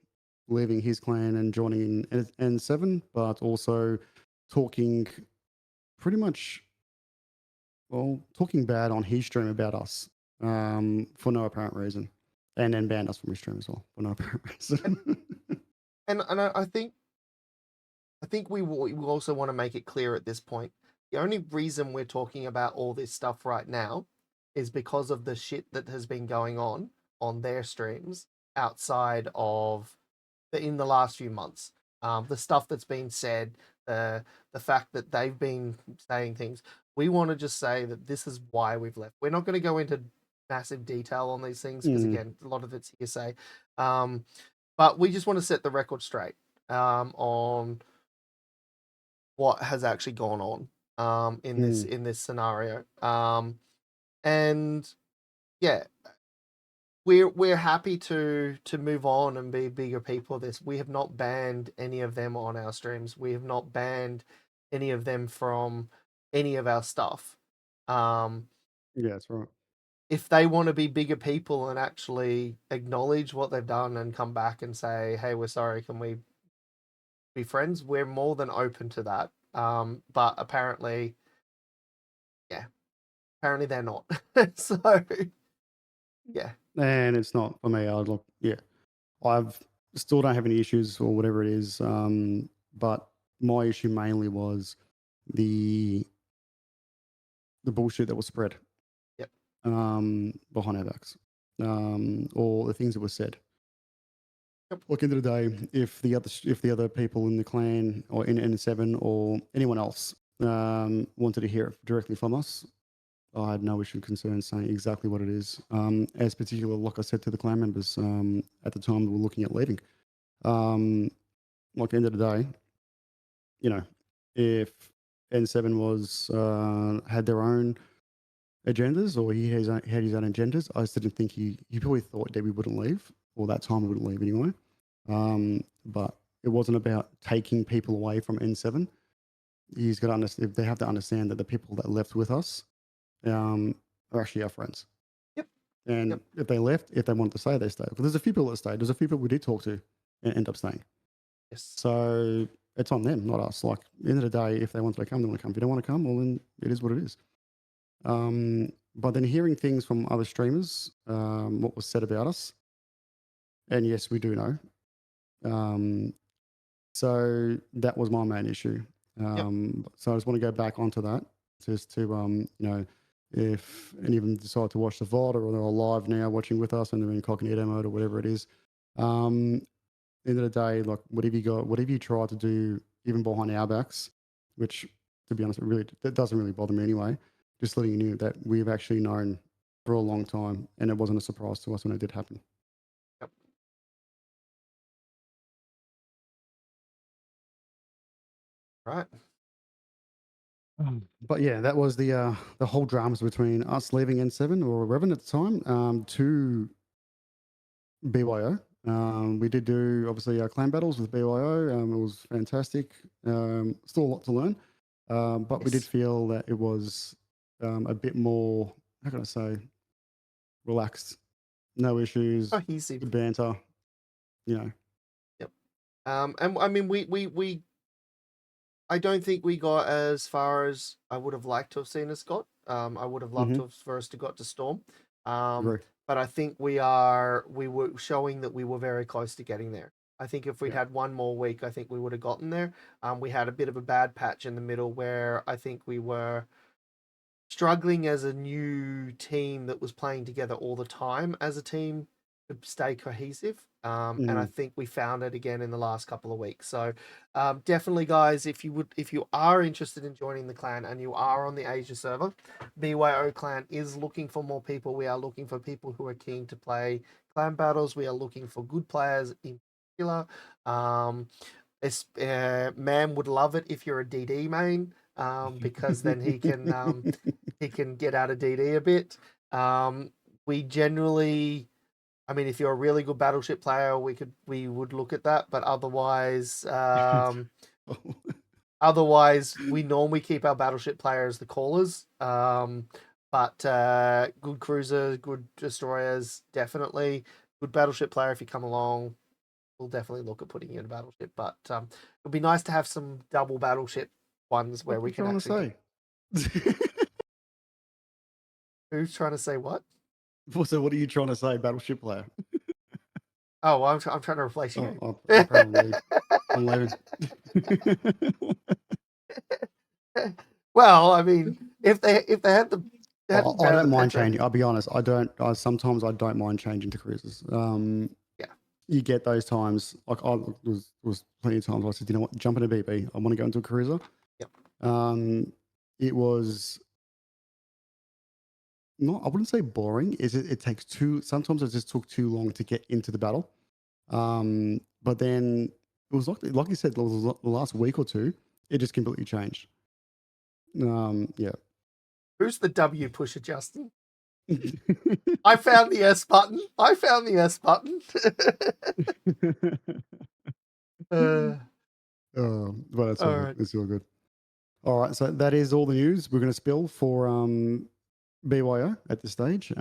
leaving his clan and joining in N7, but also talking pretty much, well, talking bad on his stream about us for no apparent reason. And then banned us from his stream as well for no apparent reason. And I think we also want to make it clear at this point. The only reason we're talking about all this stuff right now is because of the shit that has been going on their streams outside of in the last few months. The stuff that's been said, the fact that they've been saying things. We want to just say that this is why we've left. We're not going to go into massive detail on these things because again, a lot of it's hearsay. But we just want to set the record straight on what has actually gone on in this scenario. And yeah, we're happy to move on and be bigger people. This we have not banned any of them on our streams. We have not banned any of them from any of our stuff. Yeah, that's right. If they want to be bigger people and actually acknowledge what they've done and come back and say, "Hey, we're sorry. Can we be friends?" We're more than open to that. But apparently, yeah, apparently they're not. So, yeah. And it's not for me. I'd look, yeah. I've still don't have any issues or whatever it is. But my issue mainly was the bullshit that was spread Yep. behind our backs, or the things that were said. Yep. Look, end of the day, if the other people in the clan or in N7 or anyone else wanted to hear it directly from us, I had no issue concern saying exactly what it is. As particular, like I said to the clan members at the time we were looking at leaving. Like, end of the day, you know, if N7 was had their own agendas, or he had his own agendas, I just didn't think he probably thought Debbie wouldn't leave, or that time we wouldn't leave anyway. But it wasn't about taking people away from N7. He's got to understand. They have to understand that the people that left with us are actually our friends. Yep. And Yep. if they left, if they wanted to stay, they stayed. But there's a few people that stayed. There's a few people we did talk to and end up staying. Yes. So it's on them, not us. Like, at the end of the day, if they wanted to come, they want to come. If they don't want to come, well, then it is what it is. But then hearing things from other streamers, what was said about us, and yes, we do know. So that was my main issue. So I just want to go back onto that, just to you know, if any of them decide to watch the VOD, or they're live now watching with us and they're in incognito mode or whatever it is. End of the day, like, whatever you try to do, even behind our backs, which, to be honest, that doesn't really bother me anyway. Just letting you know that we've actually known for a long time, and it wasn't a surprise to us when it did happen. Yep. Right. But yeah, that was the whole dramas between us leaving N7 or Revan at the time to BYO. We did do, obviously, our clan battles with BYO. It was fantastic. Still a lot to learn, but we did Yes. feel that it was a bit more, how can I say, relaxed, no issues, Cohesive. good banter, you know. Yep. And I mean, we I don't think we got as far as I would have liked to have seen us got. I would have loved to have for us to got to Storm. Agree. But I think we were showing that we were very close to getting there. I think if we'd Yeah. had one more week, I think we would have gotten there. We had a bit of a bad patch in the middle where I think we were struggling as a new team that was playing together all the time as a team to stay cohesive. And I think we found it again in the last couple of weeks. So definitely, guys, if you are interested in joining the clan and you are on the Asia server, BYO clan is looking for more people. We are looking for people who are keen to play clan battles. We are looking for good players in particular. Man would love it if you're a DD main, because then he can get out of DD a bit. We generally, I mean, if you're a really good battleship player, we would look at that, but otherwise, we normally keep our battleship players the callers. But good cruisers, good destroyers, definitely good battleship player. If you come along, we'll definitely look at putting you in a battleship. But it'd be nice to have some double battleship ones where What we you can trying actually. to say? Who's trying to say what? So what are you trying to say, battleship player? Oh, well, I'm trying to replace you. Apparently, I'm leaving. Well, I mean, if they had the I don't mind patch ready. changing. I'll be honest. Sometimes I don't mind changing to cruisers. Yeah. You get those times. Like, I was plenty of times I said, you know what, jump in a BB. I want to go into a cruiser. Yep. It was not. I wouldn't say boring. It takes too. Sometimes it just took too long to get into the battle. But then it was like you said, the last week or two, it just completely changed. Yeah. Who's the W pusher, Justin? I found the S button. But it's all All good. right. It's all good. All right. So that is all the news we're going to spill for BYO at this stage.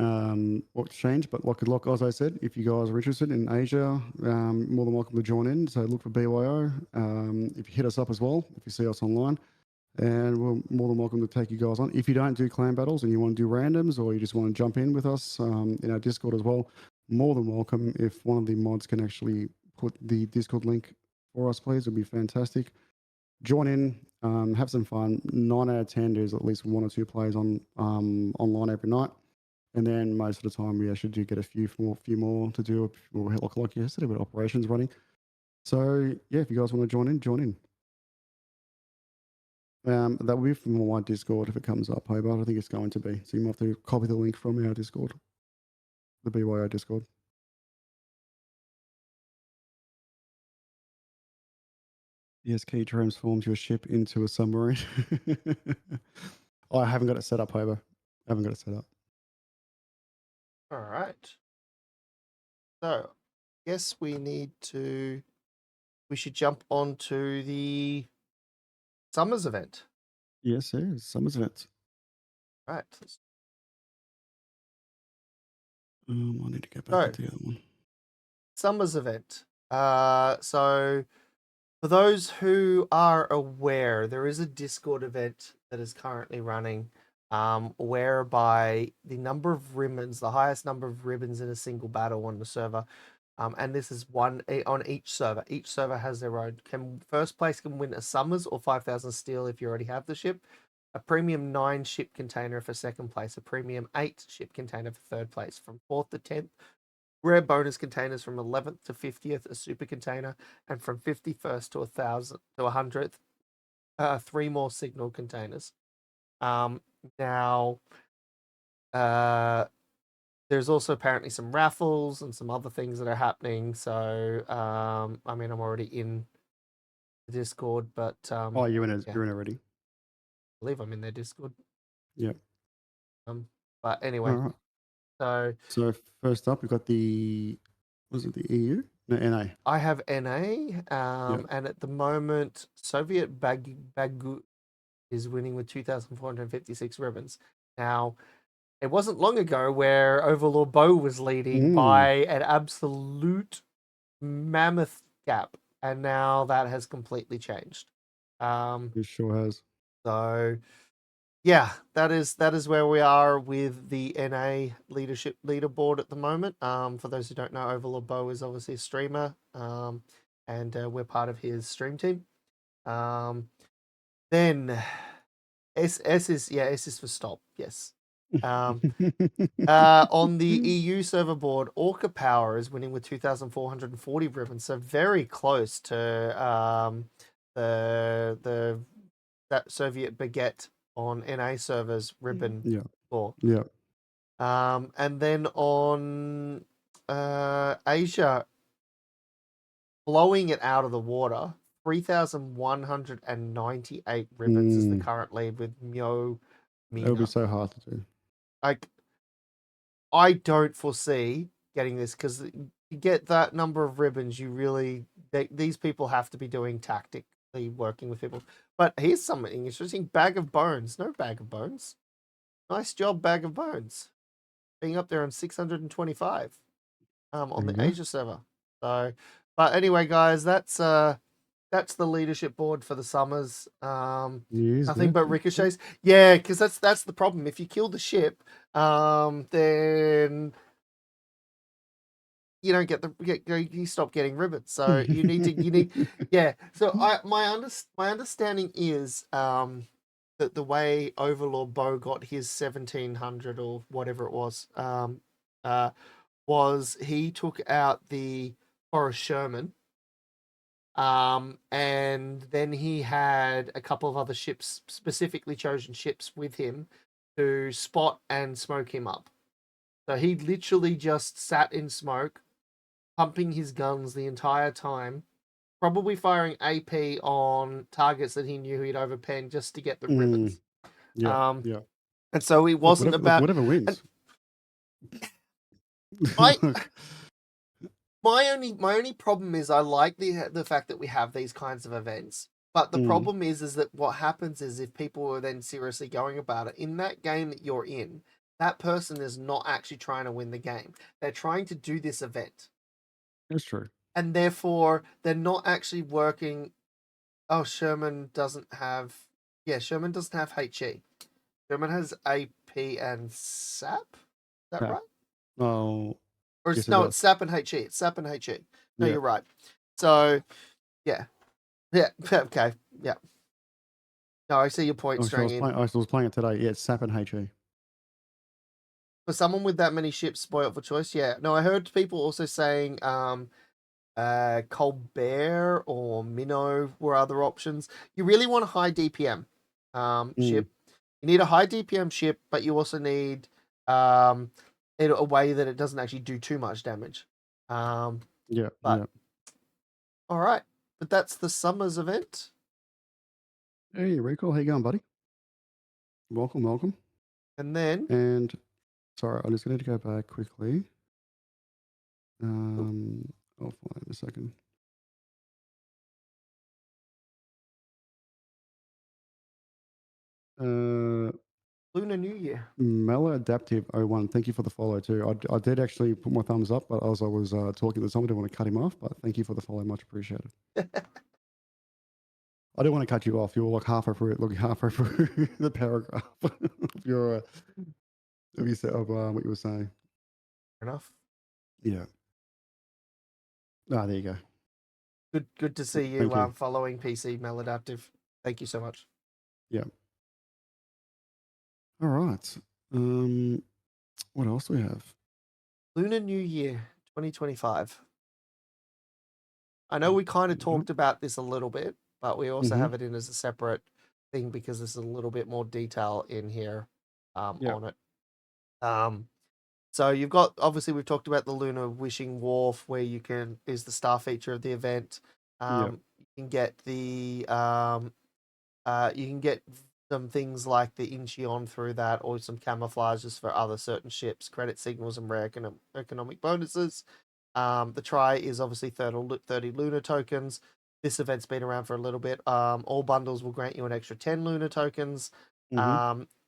What's changed? But like as I said, if you guys are interested in Asia, more than welcome to join in. So look for BYO. If you hit us up as well, if you see us online, and we're more than welcome to take you guys on. If you don't do clan battles and you want to do randoms, or you just want to jump in with us in our Discord as well, more than welcome. If one of the mods can actually put the Discord link for us, please. It'll be fantastic. Join in, have some fun. 9 out of 10, there's at least 1 or 2 players on online every night. And then most of the time, we actually do get a few more to do. Like yesterday, with operations running. So yeah, if you guys want to join in, join in. That will be from my Discord if it comes up, but I think it's going to be. So you might have to copy the link from our Discord, the BYO Discord. Yes, key transforms your ship into a submarine. Oh, I haven't got it set up, Hobo. I haven't got it set up. All right. So, guess we should jump on to the Summers event. Yes, it is. Summer's event. Right. I need to get back So, into the other one. Summers event. So for those who are aware, there is a Discord event that is currently running, whereby the number of ribbons, the highest number of ribbons in a single battle on the server, and this is one on each server. Each server has their own. First place can win a Summers or 5,000 steel if you already have the ship. A premium 9 ship container for second place. A premium 8 ship container for third place. From 4th to 10th, rare bonus containers from 11th to 50th, a super container, and from 51st to 1,000 to 100th, 3 more signal containers. Now, there's also apparently some raffles and some other things that are happening. So, I mean, I'm already in the Discord, but Oh, you're in it. yeah. You're in already. I believe I'm in their Discord. Yep. But anyway, All right. So first up, we've got the EU? No, NA. I have NA, and at the moment, Soviet Bagu is winning with 2,456 ribbons. Now, it wasn't long ago where Overlord Bo was leading by an absolute mammoth gap, and now that has completely changed. It sure has. So, yeah, that is where we are with the NA leadership leaderboard at the moment. For those who don't know, Overlord Bo is obviously a streamer, and we're part of his stream team. Then S is for stop. Yes. On the EU server board, Orca Power is winning with 2,440 ribbons, so very close to that Soviet Baguette on NA servers ribbon score. Yeah. And then on Asia, blowing it out of the water, 3,198 ribbons is the current lead with Myo Mina. It'll be so hard to do. Like, I don't foresee getting this because to get that number of ribbons, these people have to be doing tactically working with people. But here's something interesting: Bag of Bones. No Bag of Bones. Nice job, Bag of Bones, being up there on 625 on the Asia server. So, but anyway, guys, that's the leadership board for the Summers. Nothing but ricochets. Yeah, because that's the problem. If you kill the ship, then you don't you stop getting ribbons. So you need yeah. So my understanding is that the way Overlord Bo got his 1,700 or whatever it was he took out the Forrest Sherman. And then he had a couple of other ships, specifically chosen ships with him to spot and smoke him up. So he literally just sat in smoke, pumping his guns the entire time, probably firing AP on targets that he knew he'd overpen just to get the ribbons. Yeah. And so it wasn't about whatever wins. My only problem is I like the fact that we have these kinds of events, but the problem is that what happens is if people are then seriously going about it in that game that you're in, that person is not actually trying to win the game. They're trying to do this event. That's true. And therefore they're not actually working. Oh, Sherman doesn't have HE. Sherman has AP and SAP. Is that right? Oh. Or yes, no, it's SAP and HE. It's SAP and HE. No, Yeah. you're right. So, yeah. Yeah. Okay. Yeah. No, I see your point, Oh, sure, Strang. I was playing it today. Yeah, it's Sap and HE. For someone with that many ships spoiled for choice, yeah. No, I heard people also saying Colbert or Minnow were other options. You really want a high DPM ship. You need a high DPM ship, but you also need a way that it doesn't actually do too much damage. Yeah, But yeah. all right, but that's the Summers event. Hey, Rico, how you going, buddy? Welcome, welcome. And then And sorry, I'm just going to go back quickly. I'll find it in a second. Lunar New Year. Maladaptive 01, thank you for the follow too. I did actually put my thumbs up, but as I was talking to someone, I didn't want to cut him off, but thank you for the follow, much appreciated. I didn't want to cut you off. You were like halfway through the paragraph of your of what you were saying. Fair enough. Yeah. Ah, there you go. Good to see you, Thank you. following PC Maladaptive. Thank you so much. Yeah. All right. What else do we have? Lunar New Year 2025. I know we kind of talked about this a little bit, but we also have it in as a separate thing because there's a little bit more detail in here on it. So you've got, obviously we've talked about the Lunar Wishing Wharf where you can is the star feature of the event. You can get the you can get some things like the Incheon through that, or some camouflages for other certain ships, credit signals, and rare economic bonuses. The try is obviously 30 lunar tokens. This event's been around for a little bit. All bundles will grant you an extra 10 lunar tokens.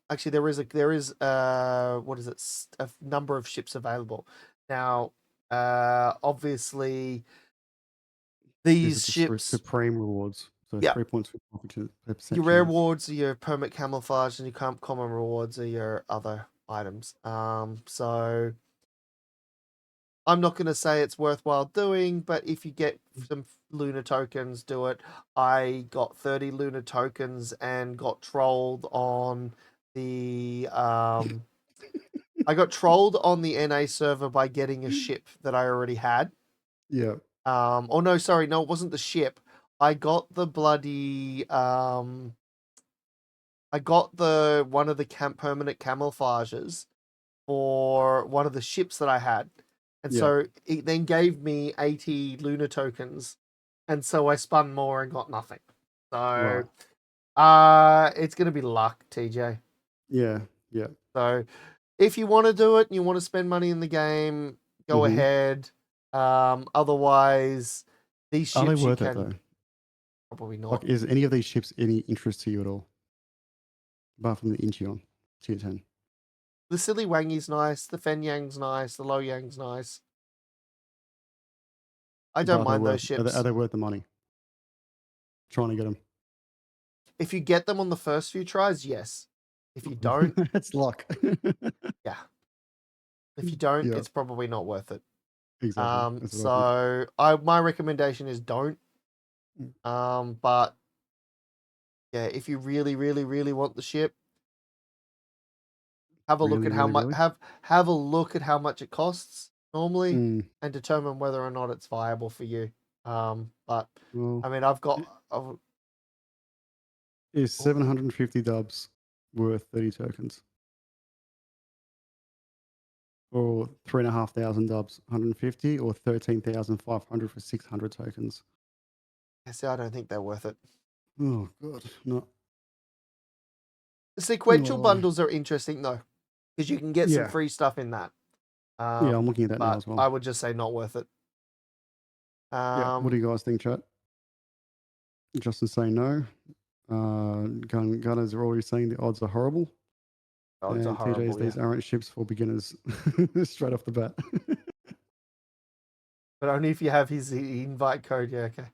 Actually, there is what is it? A number of ships available now. Obviously, these ships supreme rewards. So Yeah. 3 points for percent your rare chance. rewards are your permit camouflage, and your common rewards are your other items. So I'm not going to say it's worthwhile doing, but if you get some lunar tokens, do it. I got 30 lunar tokens and got trolled on the I got trolled on the NA server by getting a ship that I already had. Yeah. Oh no, sorry, no, it wasn't the ship. I got the bloody I got the one of the permanent camouflages for one of the ships that I had. And so it then gave me 80 lunar tokens. And so I spun more and got nothing. So it's gonna be luck, TJ. Yeah. Yeah. So if you want to do it and you want to spend money in the game, go ahead. Otherwise, these ships Are they you worth it can though? probably not. Like, is any of these ships any interest to you at all? Apart from the Incheon tier 10. The Silly Wangi's nice, the Fenyang's nice, the Lo Yang's nice. I don't mind those ships. Are they worth the money? Trying to get them. If you get them on the first few tries, yes. If you don't, it's luck. yeah. If you don't, it's probably not worth it. Exactly. So my recommendation is don't. But yeah, if you really, really, really want the ship, have a look at how much have a look at how much it costs normally and determine whether or not it's viable for you. But I mean, is 750 dubs worth 30 tokens? Or 3,500 dubs, 150, or 13,500 for 600 tokens? I don't think they're worth it. Oh god, no. The sequential bundles are interesting though, because you can get some free stuff in that. Yeah, I'm looking at that now as well. I would just say not worth it. What do you guys think, chat? Justin saying no. Gunners are already saying the odds are horrible. Odds are horrible. TJ's, these aren't ships for beginners. Straight off the bat. But only if you have his invite code. Yeah, okay.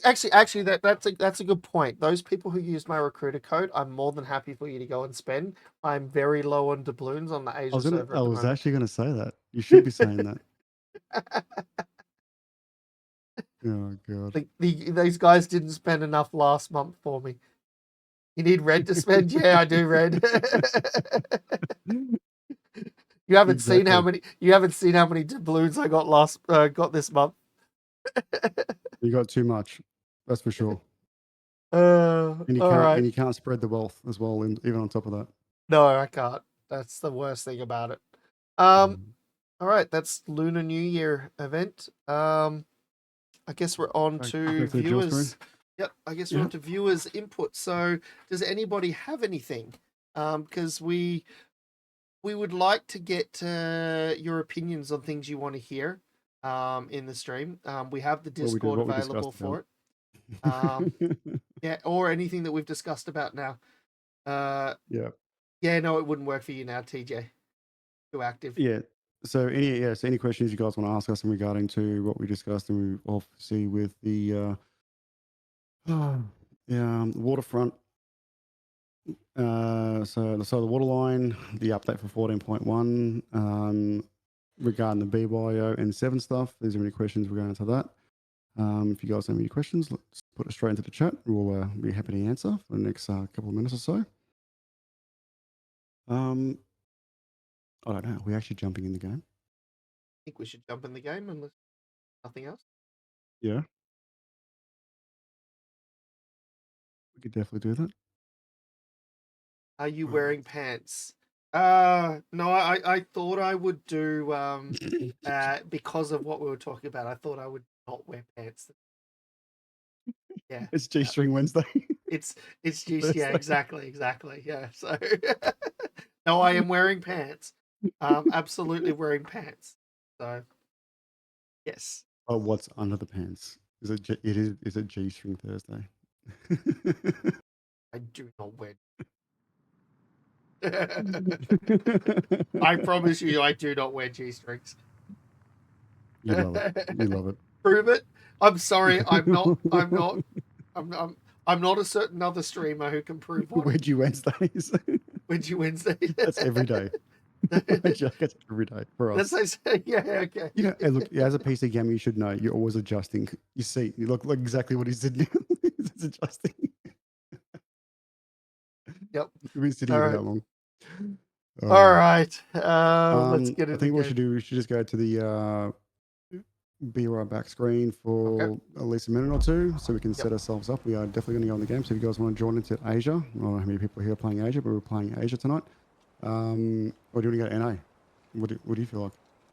Actually, that's a good point. Those people who use my recruiter code, I'm more than happy for you to go and spend. I'm very low on doubloons on the Asia server. I was actually going to say that. You should be saying that. Oh god. These guys didn't spend enough last month for me. You need red to spend? Yeah, I do red. You haven't seen how Exactly. many doubloons I got this month. You got too much. That's for sure. All And right. you can't spread the wealth as well, and even on top of that. No, I can't. That's the worst thing about it. Mm. All right, that's Lunar New Year event. I guess we're on Go to to the dual screen. viewers. Yep, I guess we're Yeah. on to viewers' input. So, does anybody have anything? Because we would like to get your opinions on things you want to hear in the stream. We have the Discord what we available discussed for about. it. Yeah, or anything that we've discussed about now. Yeah. Yeah, no, it wouldn't work for you now, TJ. Too active. Yeah. So any questions you guys want to ask us in regarding to what we discussed, and we obviously with the waterfront. So the waterline, the update for 14.1, regarding the BYO and 7 stuff. There's any questions regarding to that? If you guys have any questions, let's put it straight into the chat. We'll be happy to answer for the next couple of minutes or so. I don't know. Are we actually jumping in the game? I think we should jump in the game unless nothing else. Yeah. We could definitely do that. Are you wearing pants? No, I thought I would do because of what we were talking about. I thought I would not wear pants. Yeah, It's G-string Wednesday. it's GC. Yeah, Thursday. exactly. Yeah, so no, I am wearing pants. Absolutely wearing pants. So yes, Oh, what's under the pants? Is it G-string Thursday? I do not wear. I promise you, I do not wear G-strings. You love it. You love it. Prove it. I'm sorry. I'm not. I'm not a certain other streamer who can prove what. Wedgie Wednesdays. Wedgie Wednesday. That's every day. That's every day for us. That's yeah. Okay. You know, and look, as a PC gamer, you should know you're always adjusting. You see, you look exactly what he said now. It's adjusting. Yep. We've been sitting All here right. that long. All right. Let's get I it. think what we should just go to the be right back screen for at least a minute or two so we can set ourselves up. We are definitely going to go in the game. So if you guys want to join into Asia, I don't know how many people are here playing Asia, but we're playing Asia tonight. Or do you want to go to NA? What do you feel like?